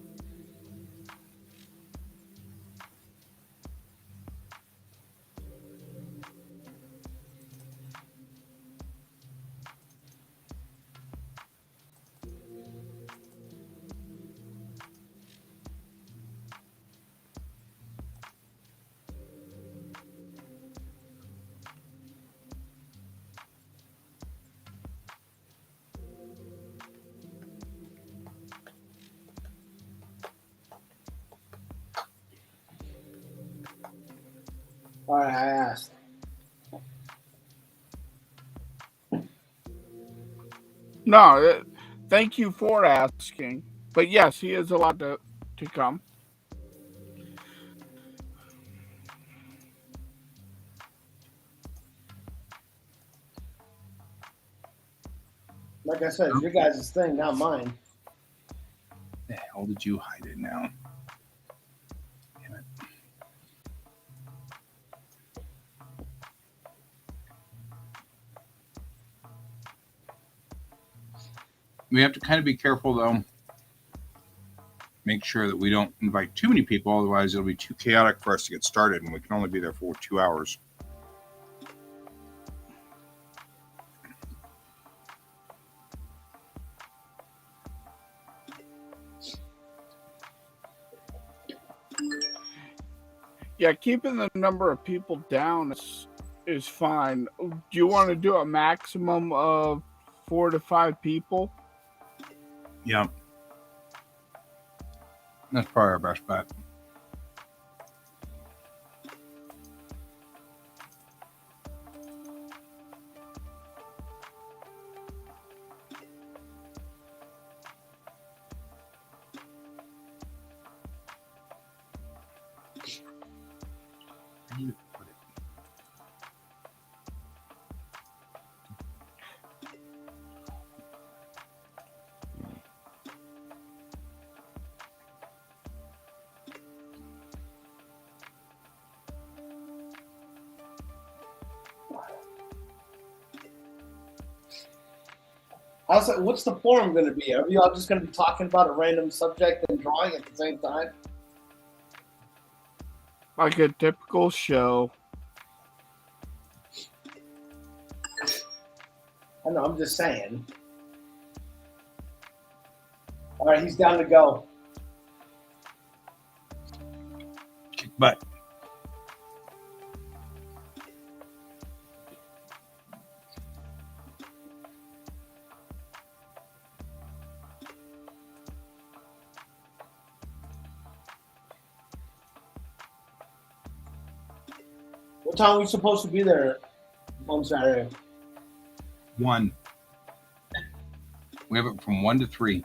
All right, I asked. No, thank you for asking. But yes, he is allowed to come. Like I said, it's your guys' thing, not mine. The hell did you hide it now? Damn it. We have to kind of be careful, though. Make sure that we don't invite too many people, otherwise it'll be too chaotic for us to get started, and we can only be there for 2 hours. Yeah, keeping the number of people down is fine. Do you want to do a maximum of 4 to 5 people? Yeah. That's probably our best bet. Where do you put it? What's the forum going to be? Are we all just going to be talking about a random subject and drawing at the same time? Like a typical show. I know, I'm just saying. All right, he's down to go. Kick butt. What time are we supposed to be there on Saturday? 1. We have it from 1 to 3.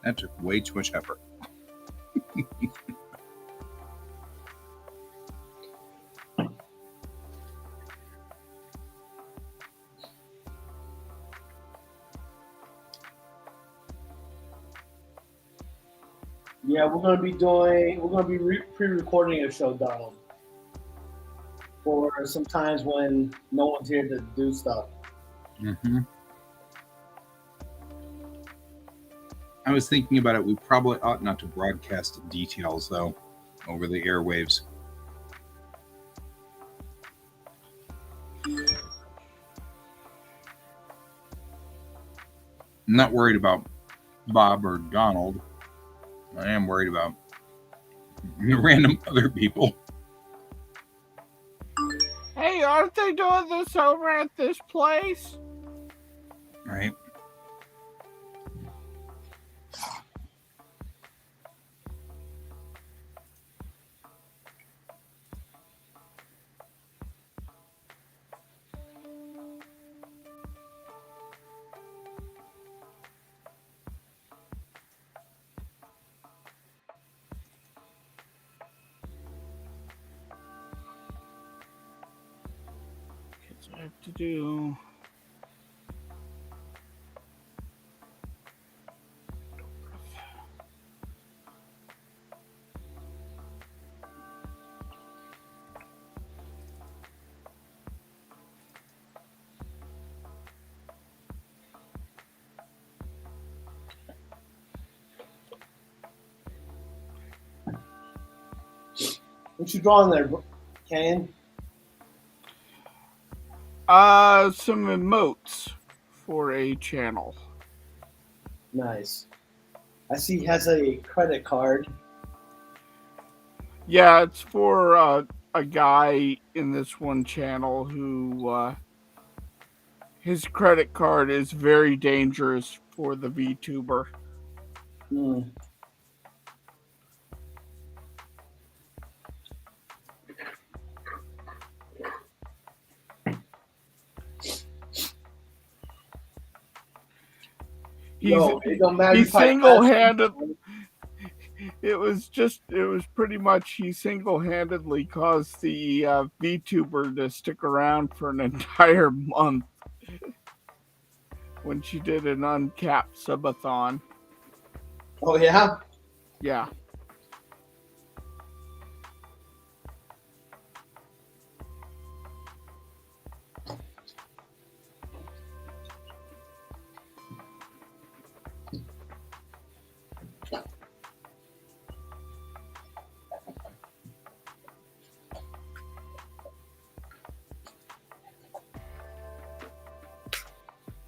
That took way too much effort. Yeah, we're going to be pre-recording a show, Donald, for some times when no one's here to do stuff. Mm-hmm. I was thinking about it. We probably ought not to broadcast details, though, over the airwaves. I'm not worried about Bob or Donald. I am worried about the random other people. Hey, aren't they doing this over at this place? Right? Kids have to do. What you drawing there, Ken? Some emotes for a channel. Nice. I see he has a credit card. Yeah, it's for a guy in this one channel who his credit card is very dangerous for the VTuber. Hmm. Yo, it don't matter. He You probably single-handed. It was pretty much he single-handedly caused the VTuber to stick around for an entire month when she did an uncapped subathon. Oh yeah. Yeah.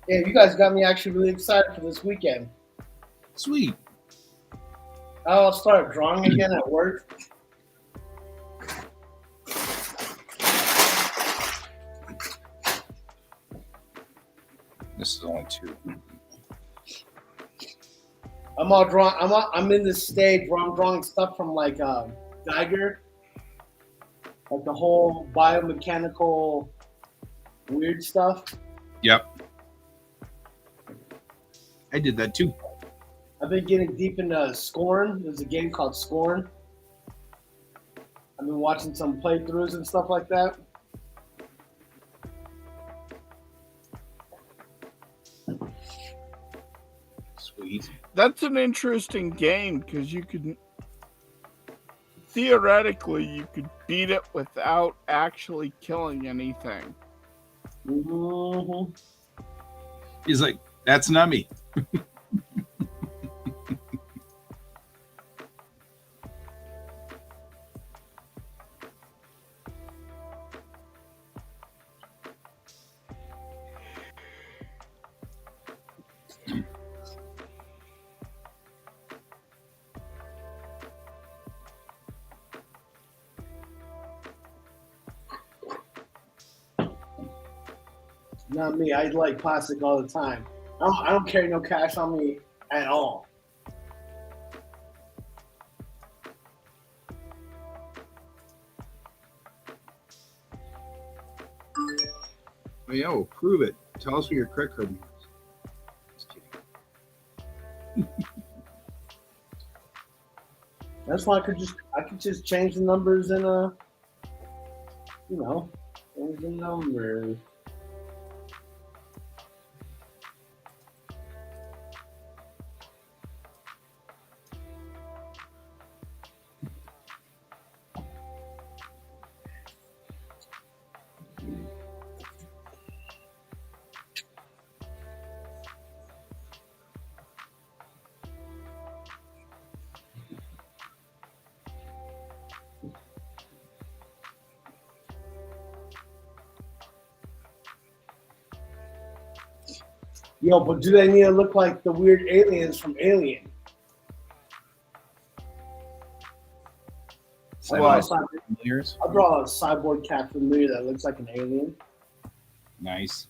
Yeah, you guys got me actually really excited for this weekend. Sweet. I'll start drawing again at work. This is only 2. I'm all drawing. I'm in this stage where I'm drawing stuff from like Geiger, like the whole biomechanical weird stuff. Yep. I did that too. I've been getting deep into Scorn. There's a game called Scorn. I've been watching some playthroughs and stuff like that. Sweet. That's an interesting game because you could theoretically you could beat it without actually killing anything. Mm-hmm. He's like, that's not me. Not me. I like plastic all the time. I don't carry no cash on me at all. Oh, yo, prove it. Tell us what your credit card is. Just kidding. That's why I could just change the numbers and change the numbers. Yo, but do they need to look like the weird aliens from Alien? Cyborg What? familiars. I'll draw a cyborg cat familiar that looks like an alien. Nice.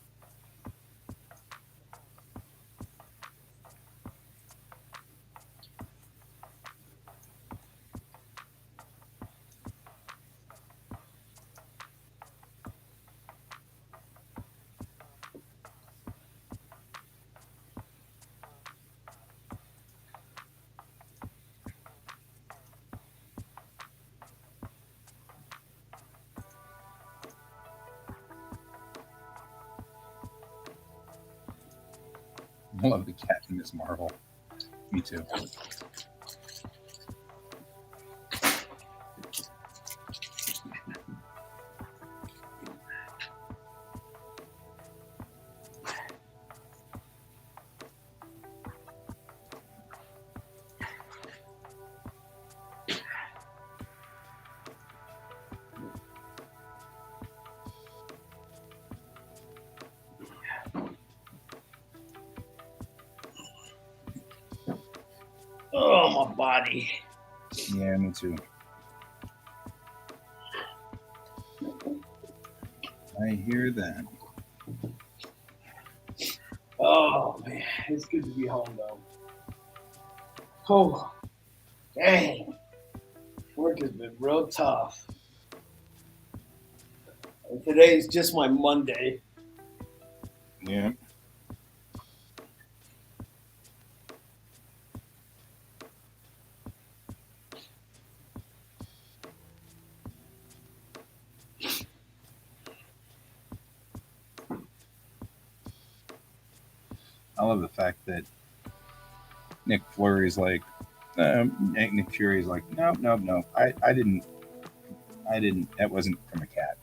I love the cat in Miss Marvel. Me too. body. Yeah, me too. I hear that. Oh man, it's good to be home though. Oh, dang. Work has been real tough. And today's just my Monday. Yeah. I love the fact that Nick Fury's like, no, no. I didn't. That wasn't from a cat.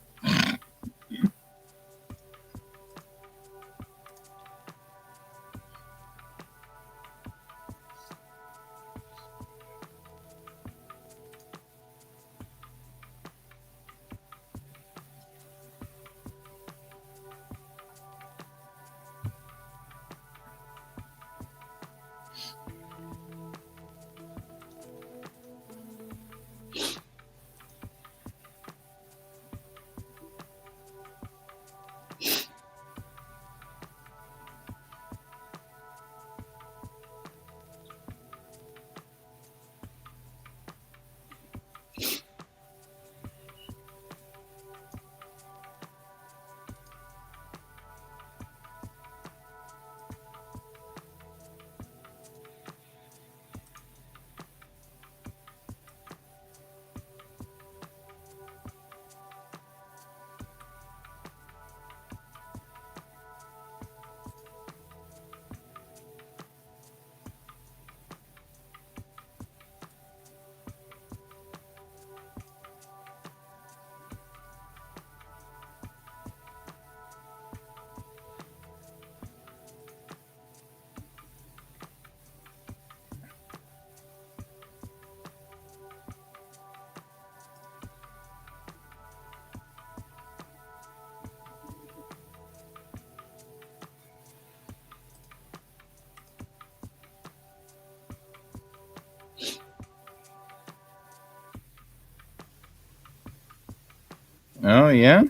Oh yeah.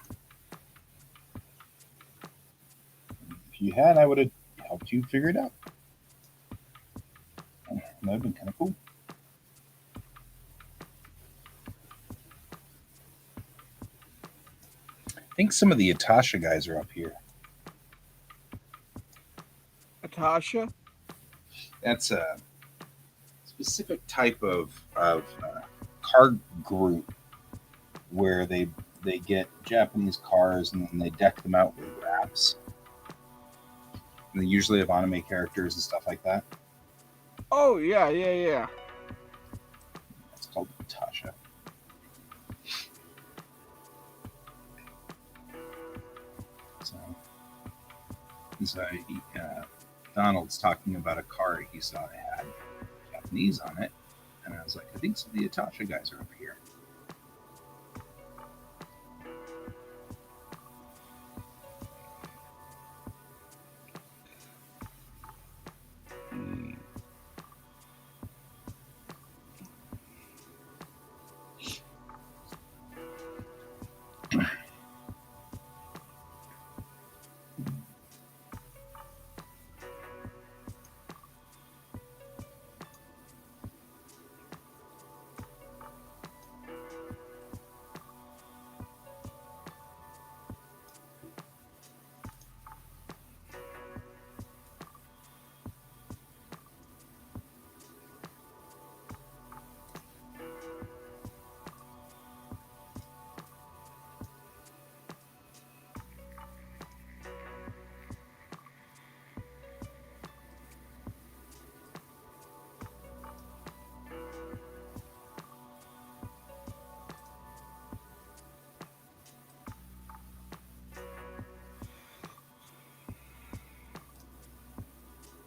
If you had, I would have helped you figure it out. That would have been kind of cool. I think some of the Atasha guys are up here. Natasha? That's a specific type of car group where they get Japanese cars and then they deck them out with wraps. And they usually have anime characters and stuff like that. Oh, yeah. It's called Tasha. So Donald's talking about a car he saw that had Japanese on it. And I was like, I think some of the Atasha guys are over here.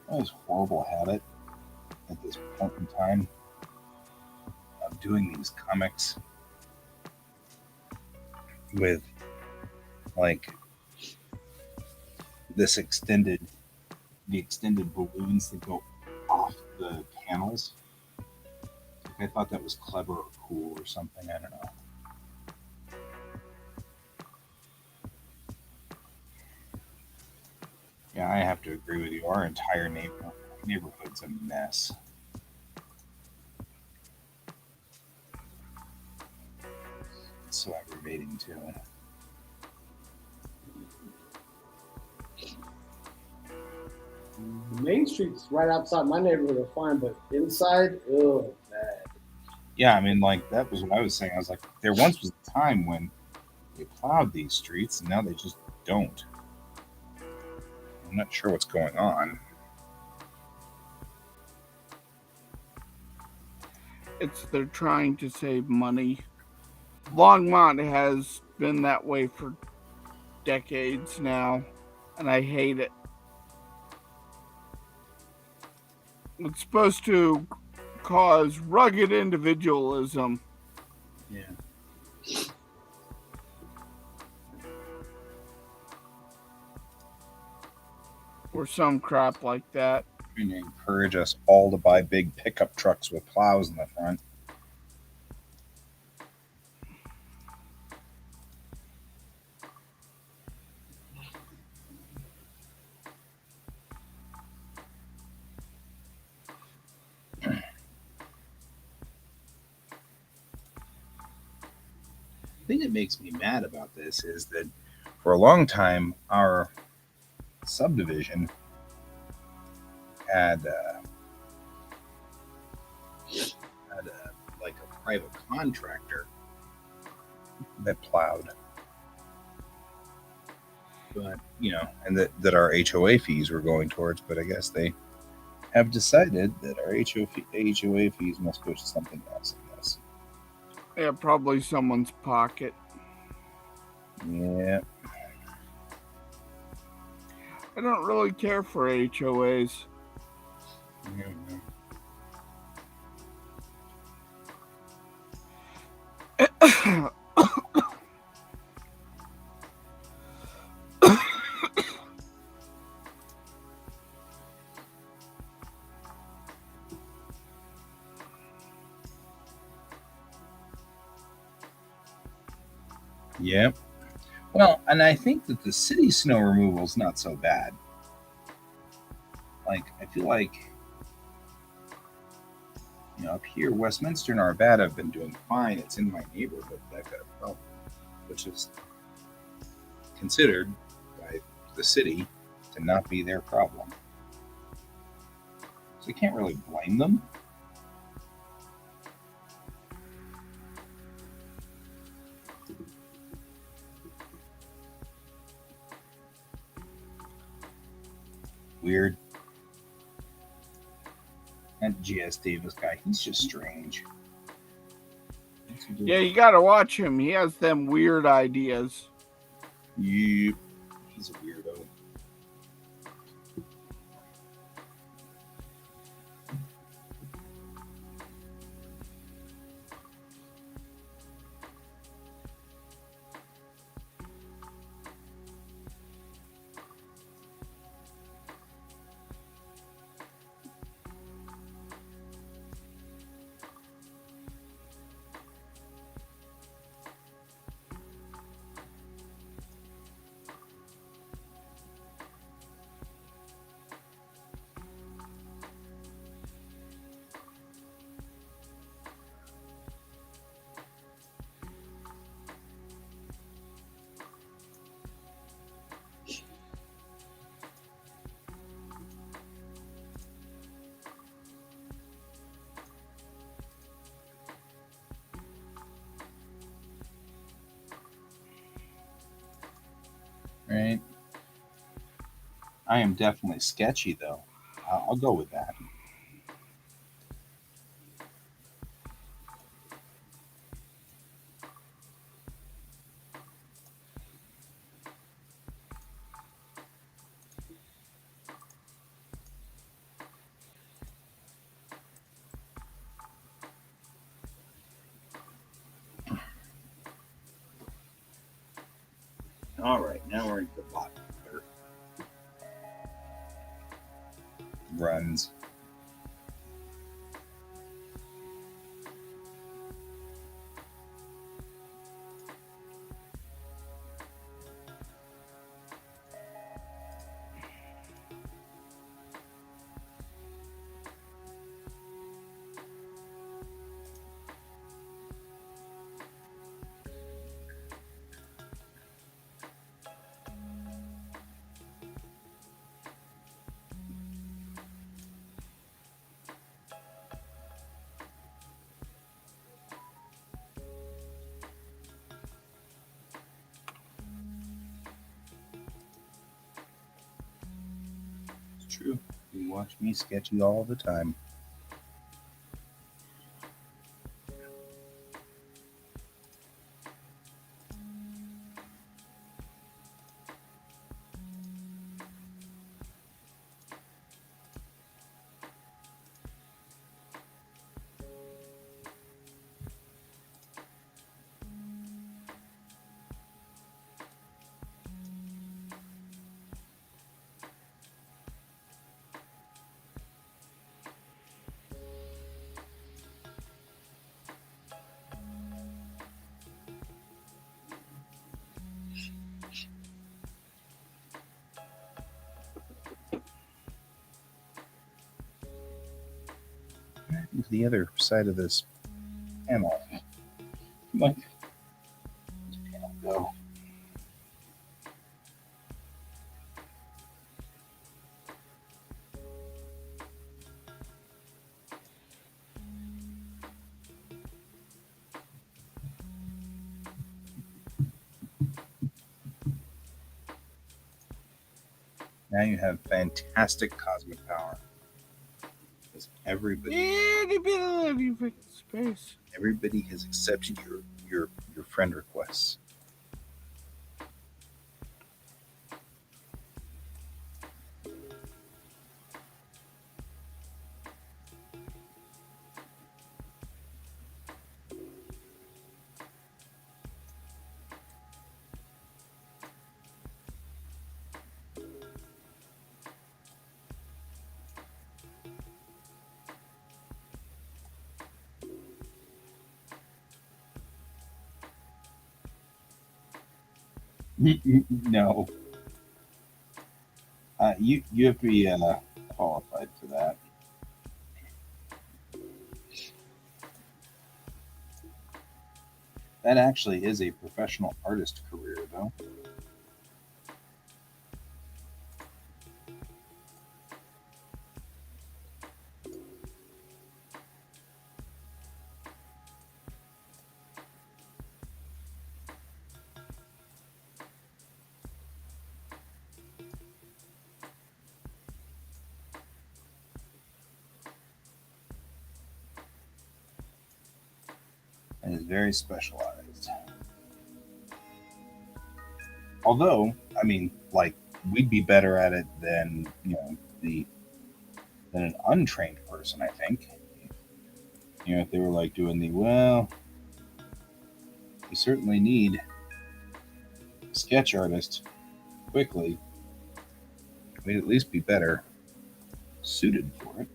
I have this horrible habit at this point in time of doing these comics with like the extended balloons that go off the panels. I thought that was clever or cool or something. I don't know. Yeah, I have to agree with you. Our entire neighborhood's a mess. It's so aggravating too. The main streets right outside my neighborhood are fine, but inside, ugh, bad. Yeah, I mean, like that was what I was saying. I was like, there once was a time when they plowed these streets, and now they just don't. I'm not sure what's going on. They're trying to save money. Longmont has been that way for decades now, and I hate it. It's supposed to cause rugged individualism Yeah. or some crap like that. Trying to encourage us all to buy big pickup trucks with plows in the front. The thing that makes me mad about this is that for a long time, our subdivision had like a private contractor that plowed, but and that our HOA fees were going towards. But I guess they have decided that our HOA fees must go to something else. I guess. Yeah, probably someone's pocket. Yeah. I don't really care for HOAs. Yeah. Yeah. Well, and I think that the city snow removal is not so bad. Like, I feel like, up here, Westminster and Arvada have been doing fine. It's in my neighborhood that I've got a problem, which is considered by the city to not be their problem. So I can't really blame them. Weird. That GS Davis guy, he's just strange. Yeah, you gotta watch him. He has them weird ideas. Yep. He's a weirdo. Right? I am definitely sketchy, though. I'll go with that. All right, now we're into the bottom runs. True. You watch me sketchy all the time. To the other side of this panel. Like, panel go. Now you have fantastic cosmic power. Because Itty bitty living space. everybody has accepted your friend requests. No. You have to be qualified for that. That actually is a professional artist career, though. And is very specialized. Although, I mean, like, we'd be better at it than than an untrained person, I think. If they were like doing you certainly need a sketch artist quickly. We'd at least be better suited for it.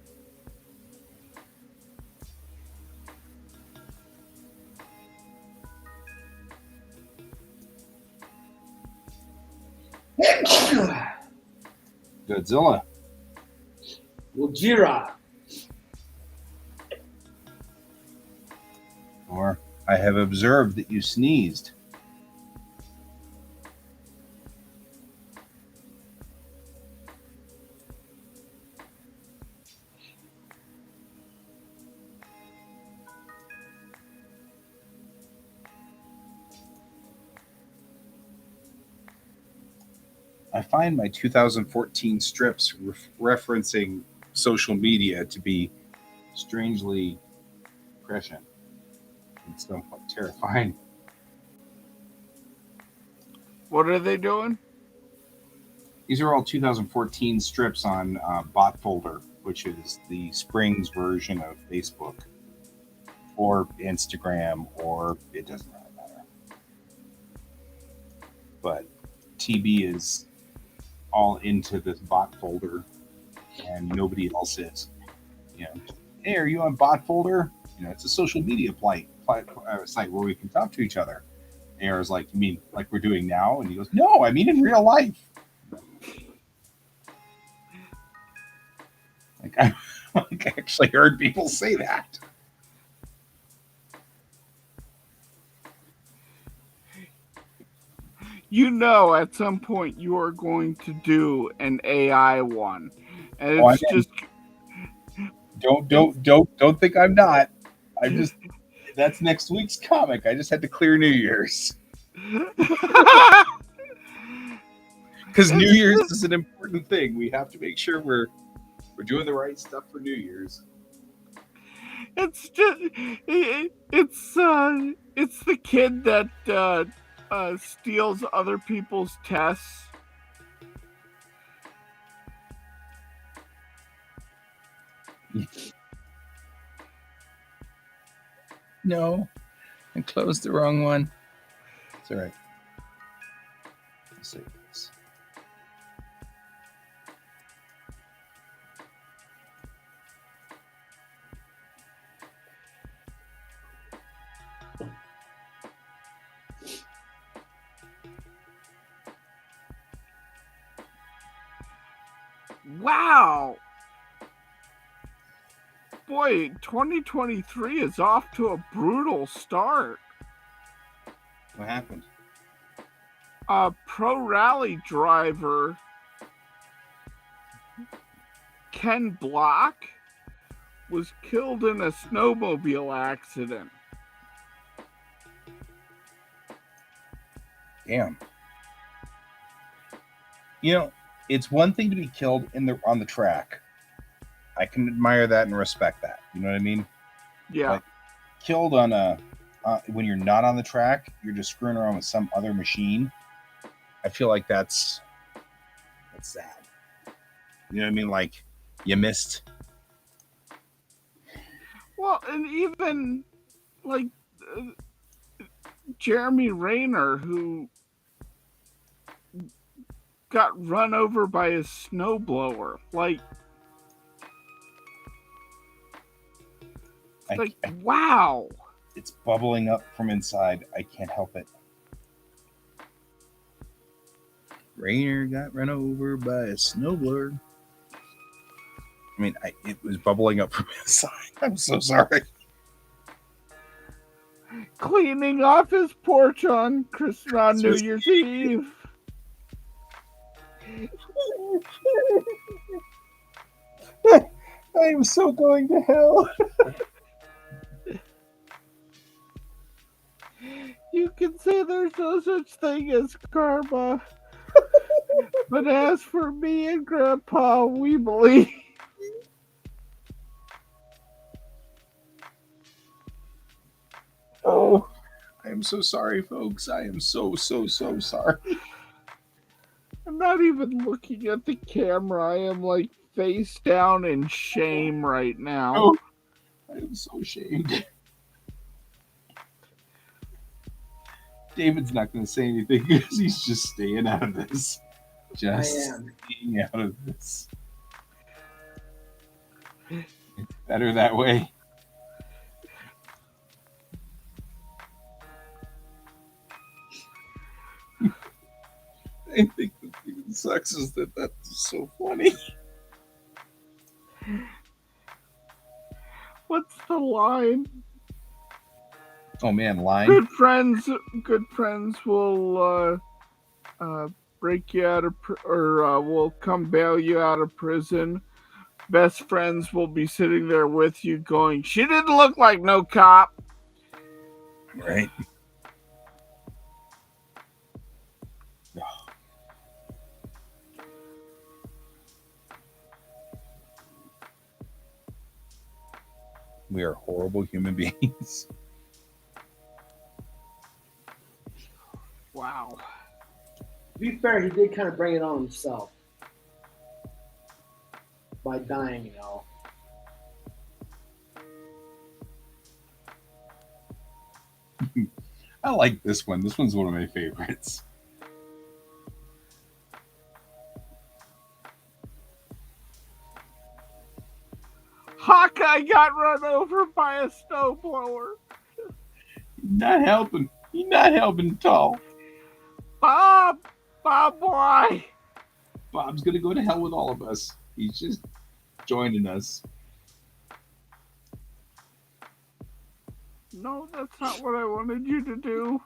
Godzilla. Gojira. Or I have observed that you sneezed. I find my 2014 strips referencing social media to be strangely prescient and somewhat terrifying. What are they doing? These are all 2014 strips on Bot Folder, which is the Springs version of Facebook or Instagram, or it doesn't really matter. But TB is all into this Bot Folder, and nobody else is. Hey, are you on Bot Folder? It's a social media site where we can talk to each other. AR's like, you mean like we're doing now? And he goes, no, I mean in real life. Like I actually heard people say that. At some point you are going to do an AI one, and it's just don't think I'm not. That's next week's comic. I just had to clear New Year's. Because New It's Year's just, is an important thing. We have to make sure we're doing the right stuff for New Year's. it's just, it's the kid that steals other people's tests. No, I closed the wrong one. It's all right. I'll save this. Wow. Boy, 2023 is off to a brutal start. What happened? A pro rally driver, Ken Block, was killed in a snowmobile accident. Damn. You know, it's one thing to be killed on the track. I can admire that and respect that. You know what I mean? Yeah. But killed on when you're not on the track, you're just screwing around with some other machine. I feel like that's sad. You know what I mean? Like you missed. Well, and even like Jeremy Rayner, who got run over by a snowblower. Wow. It's bubbling up from inside. I can't help it. Rayner got run over by a snowblower. I mean, it was bubbling up from inside. I'm so sorry. Cleaning off his porch on New Year's Eve. I am so going to hell. You can say there's no such thing as karma. But as for me and Grandpa, we believe. Oh, I am so sorry, folks. I am so sorry. I'm not even looking at the camera. I am like face down in shame right now. Oh, I am so ashamed. David's not going to say anything because he's just staying out of this. Just staying out of this. It's better that way. I think the thing that sucks is that's so funny. What's the line? Oh man, line. Good friends will break you out of will come bail you out of prison. Best friends will be sitting there with you going, she didn't look like no cop. Right. We are horrible human beings. Wow. To be fair, he did kind of bring it on himself by dying, you know. I like this one. This one's one of my favorites. Hawkeye got run over by a snowblower. Not helping. He's not helping at all. Bob, why? Bob's gonna go to hell with all of us. He's just joining us. No, that's not what I wanted you to do.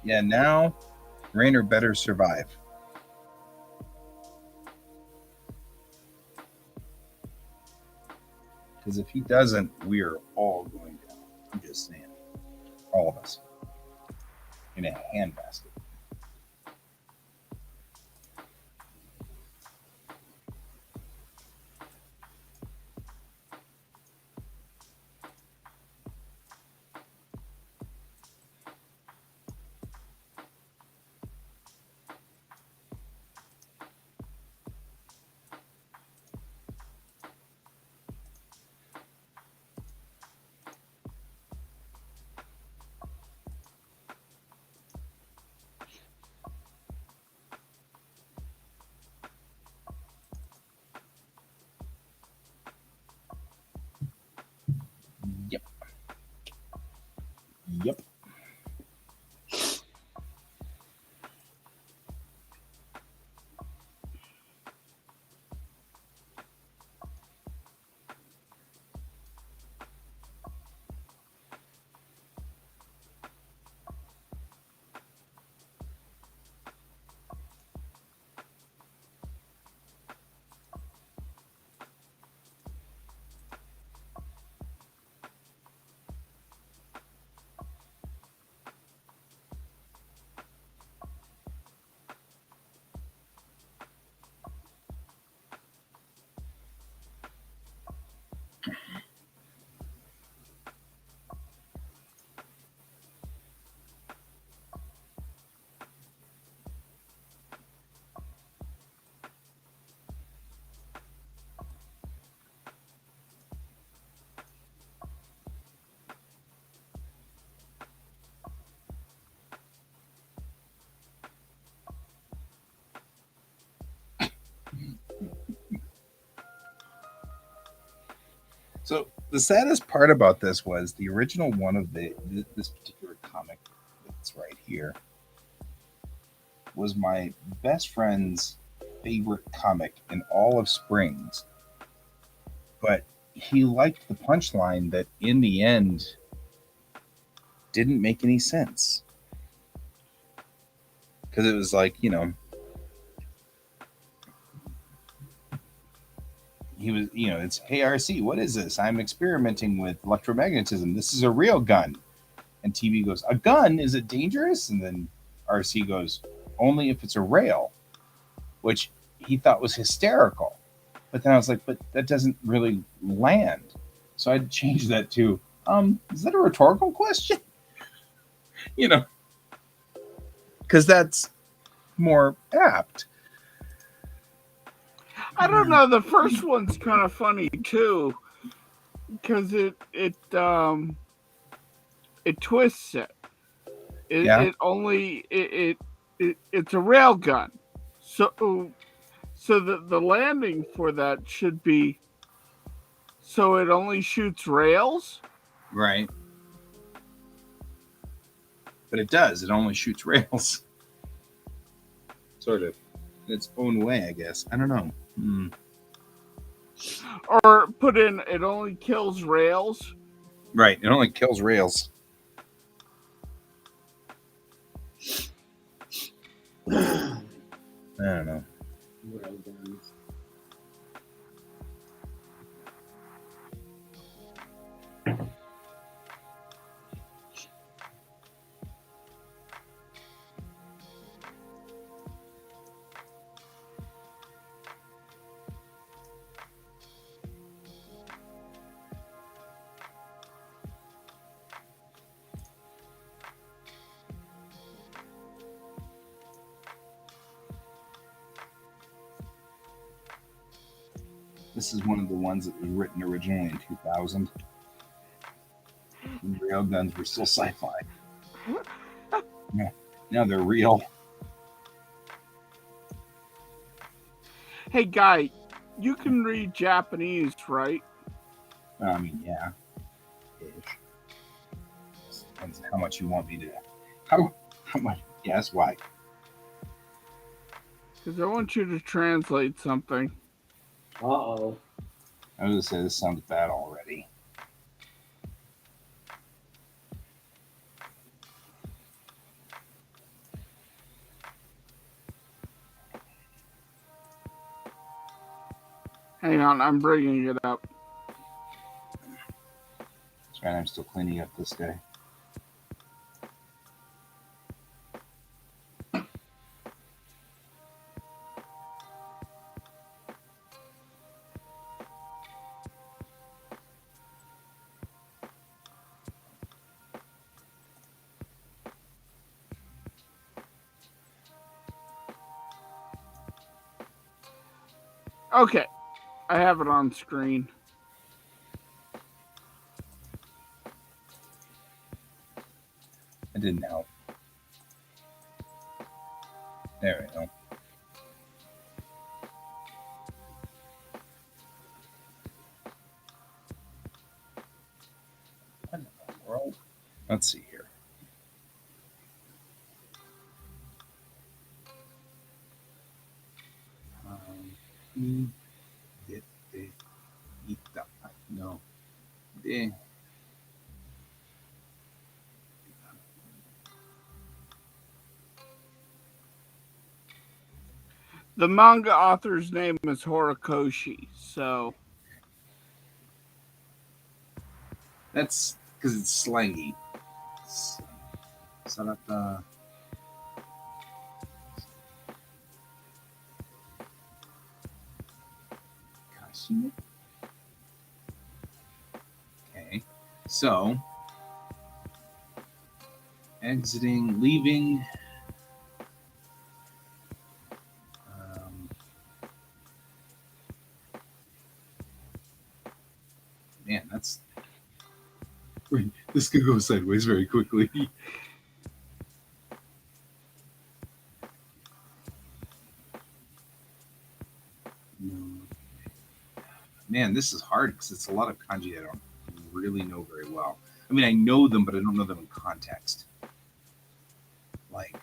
Yeah, now Rainer better survive. Because if he doesn't, we're all going down. I'm just saying. All of us. In a handbasket. Yep. Yep. So the saddest part about this was the original one of this particular comic that's right here was my best friend's favorite comic in all of Springs. But he liked the punchline that in the end didn't make any sense. Because it was like, he was, it's, hey, RC, what is this? I'm experimenting with electromagnetism. This is a real gun. And TV goes, a gun? Is it dangerous? And then RC goes, only if it's a rail, which he thought was hysterical. But then I was like, but that doesn't really land. So I had to change that to, is that a rhetorical question? Because that's more apt. I don't know. The first one's kind of funny too, because it twists it. It's a rail gun, so the landing for that should be so it only shoots rails. Right. But it does. It only shoots rails. Sort of. In its own way, I guess. I don't know. Or put in it only kills rails. Right. It only kills rails. I don't know. This is one of the ones that was written originally in 2000. When railguns were still sci-fi. Now they're real. Hey, guy, you can read Japanese, right? I mean, yeah. Ish. Depends on how much you want me to. How much? Yes, why? Because I want you to translate something. Uh-oh. I was going to say this sounds bad already. Hang on, I'm bringing it up. That's right. I'm still cleaning up this guy. Okay, I have it on screen. It didn't help. There we go. What in the world? Let's see here. No. The manga author's name is Horikoshi, so That's because it's slangy. Sarata. Kashima? Okay. So, exiting, leaving. Man, that's. This could go sideways very quickly. Man, this is hard because it's a lot of kanji I don't really know very well. I mean, I know them, but I don't know them in context. Like,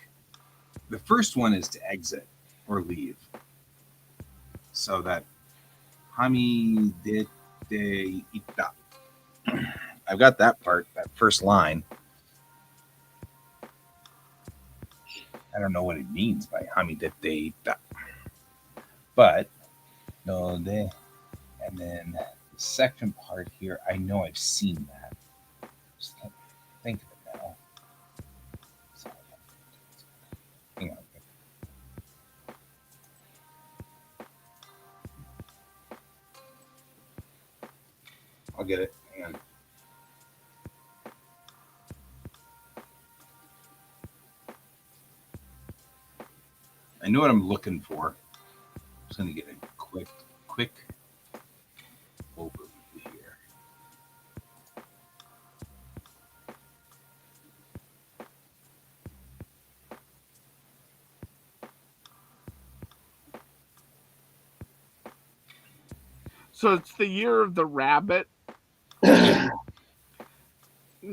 the first one is to exit or leave. So that Hami de ita. I've got that part, that first line. I don't know what it means by Hami de ita. But, no de. And then the second part here, I know I've seen that. Just can't think of it now. Sorry. Hang on. I'll get it. Hang on. I know what I'm looking for. I'm just going to get a quick overview here. so it's the year of the rabbit.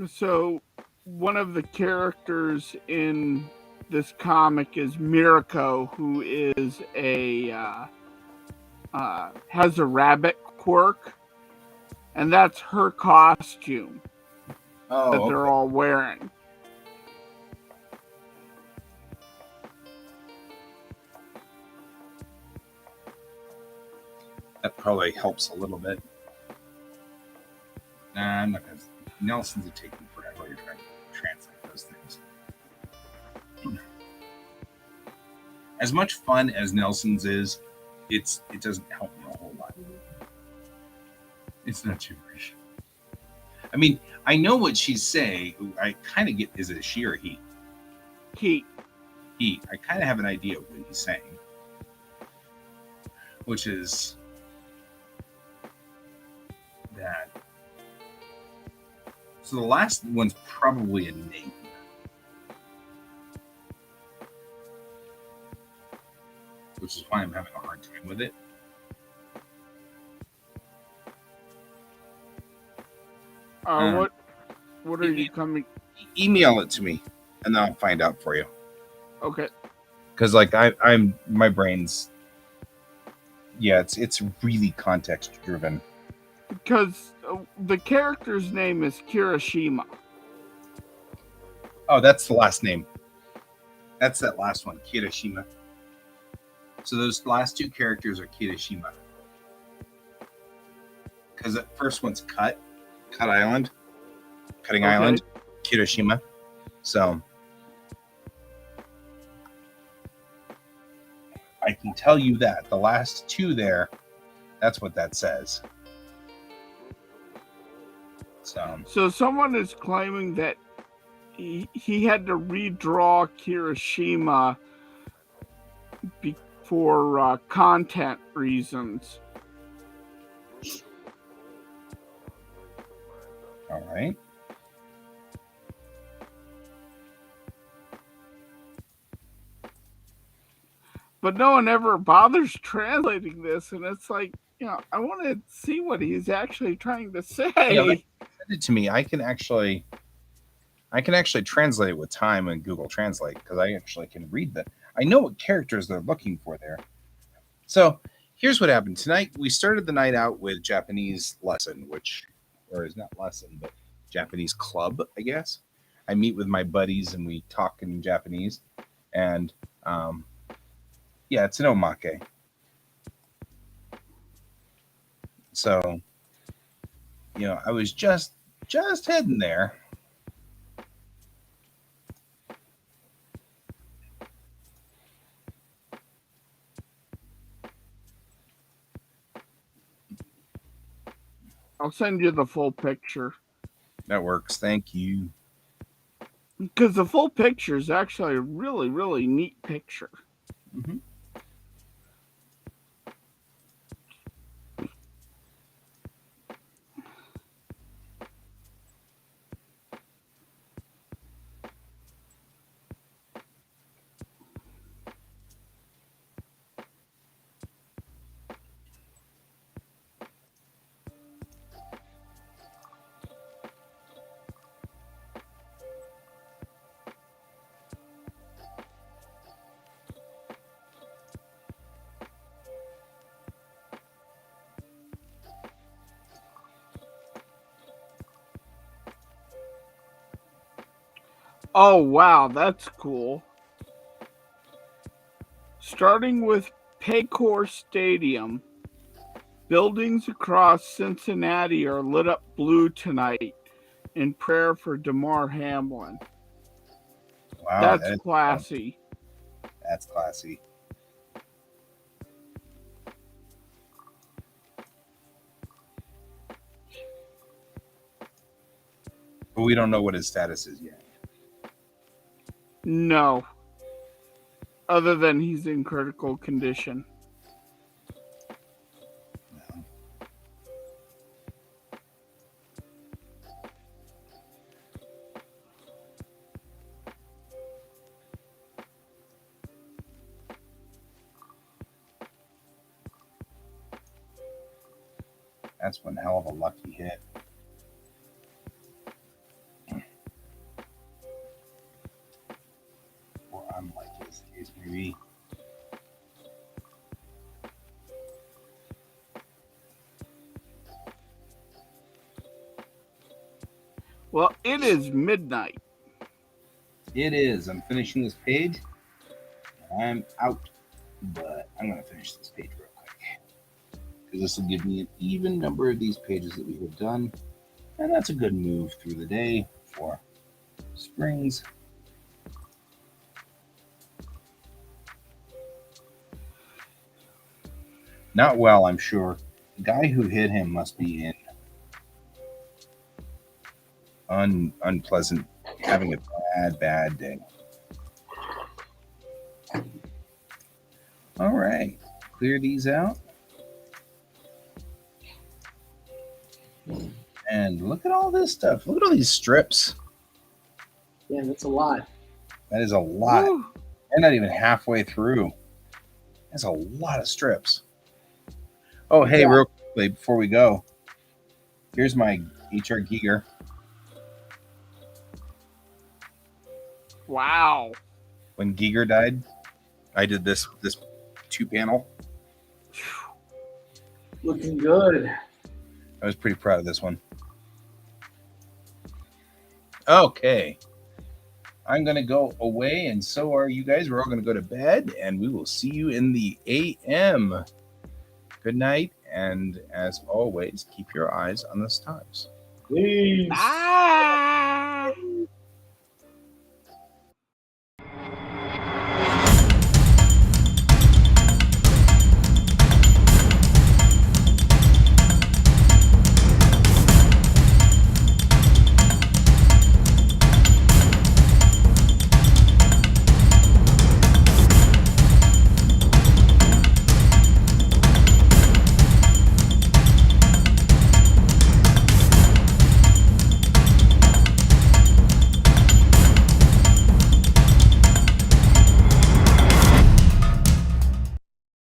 So one of the characters in this comic is Mirako, who is has a rabbit quirk, and that's her costume that they're all wearing. That probably helps a little bit. Nah, I'm not going to. Nelson's are taking forever. You're trying to translate those things. As much fun as Nelson's is, it doesn't help me a whole lot. It's not gibberish. I mean, I know what she's saying. I kind of get, is it a she or a he? He. He. I kind of have an idea of what he's saying. Which is that. So the last one's probably a name. Which is why I'm having a hard time with it. What are you coming? Email it to me, and then I'll find out for you. Okay. Because like I'm my brain's. Yeah, it's really context driven. Because the character's name is Kirishima. Oh, that's the last name. That's that last one, Kirishima. So those last two characters are Kirishima. because the first one's Cut Island, Cutting Okay. Island, Kirishima. So I can tell you that the last two there, that's what that says. So someone is claiming that he had to redraw Kirishima for content reasons. All right. But no one ever bothers translating this, and it's like, I want to see what he's actually trying to say. Send it to me. I can actually translate it with time in Google Translate because I actually can read that. I know what characters they're looking for there. So here's what happened tonight. We started the night out with Japanese lesson, or is not lesson, but Japanese club, I guess. I meet with my buddies and we talk in Japanese, and yeah, it's an omake. So, I was just heading there. I'll send you the full picture. That works. Thank you. Because the full picture is actually a really, really neat picture. Mm-hmm. Oh, wow, that's cool. Starting with Paycor Stadium, buildings across Cincinnati are lit up blue tonight in prayer for Damar Hamlin. Wow, That's classy. That's classy. But we don't know what his status is yet. No. Other than he's in critical condition. No. That's one hell of a lucky hit. Or unlucky, as the case may be. Well, it is midnight. It is. I'm finishing this page. I'm out. But I'm going to finish this page real quick. Because this will give me an even number of these pages that we have done. And that's a good move through the day for Springs. Not well, I'm sure. The guy who hit him must be in unpleasant, having a bad day. All right, clear these out. And look at all this stuff. Look at all these strips. Yeah, that's a lot. That is a lot. Woo. They're not even halfway through. That's a lot of strips. Oh, hey, real quickly before we go, here's my HR Giger. Wow. When Giger died, I did this 2-panel. Looking good. I was pretty proud of this one. Okay. I'm going to go away, and so are you guys. We're all going to go to bed, and we will see you in the AM. Good night, And as always, keep your eyes on the stars. Peace. Bye.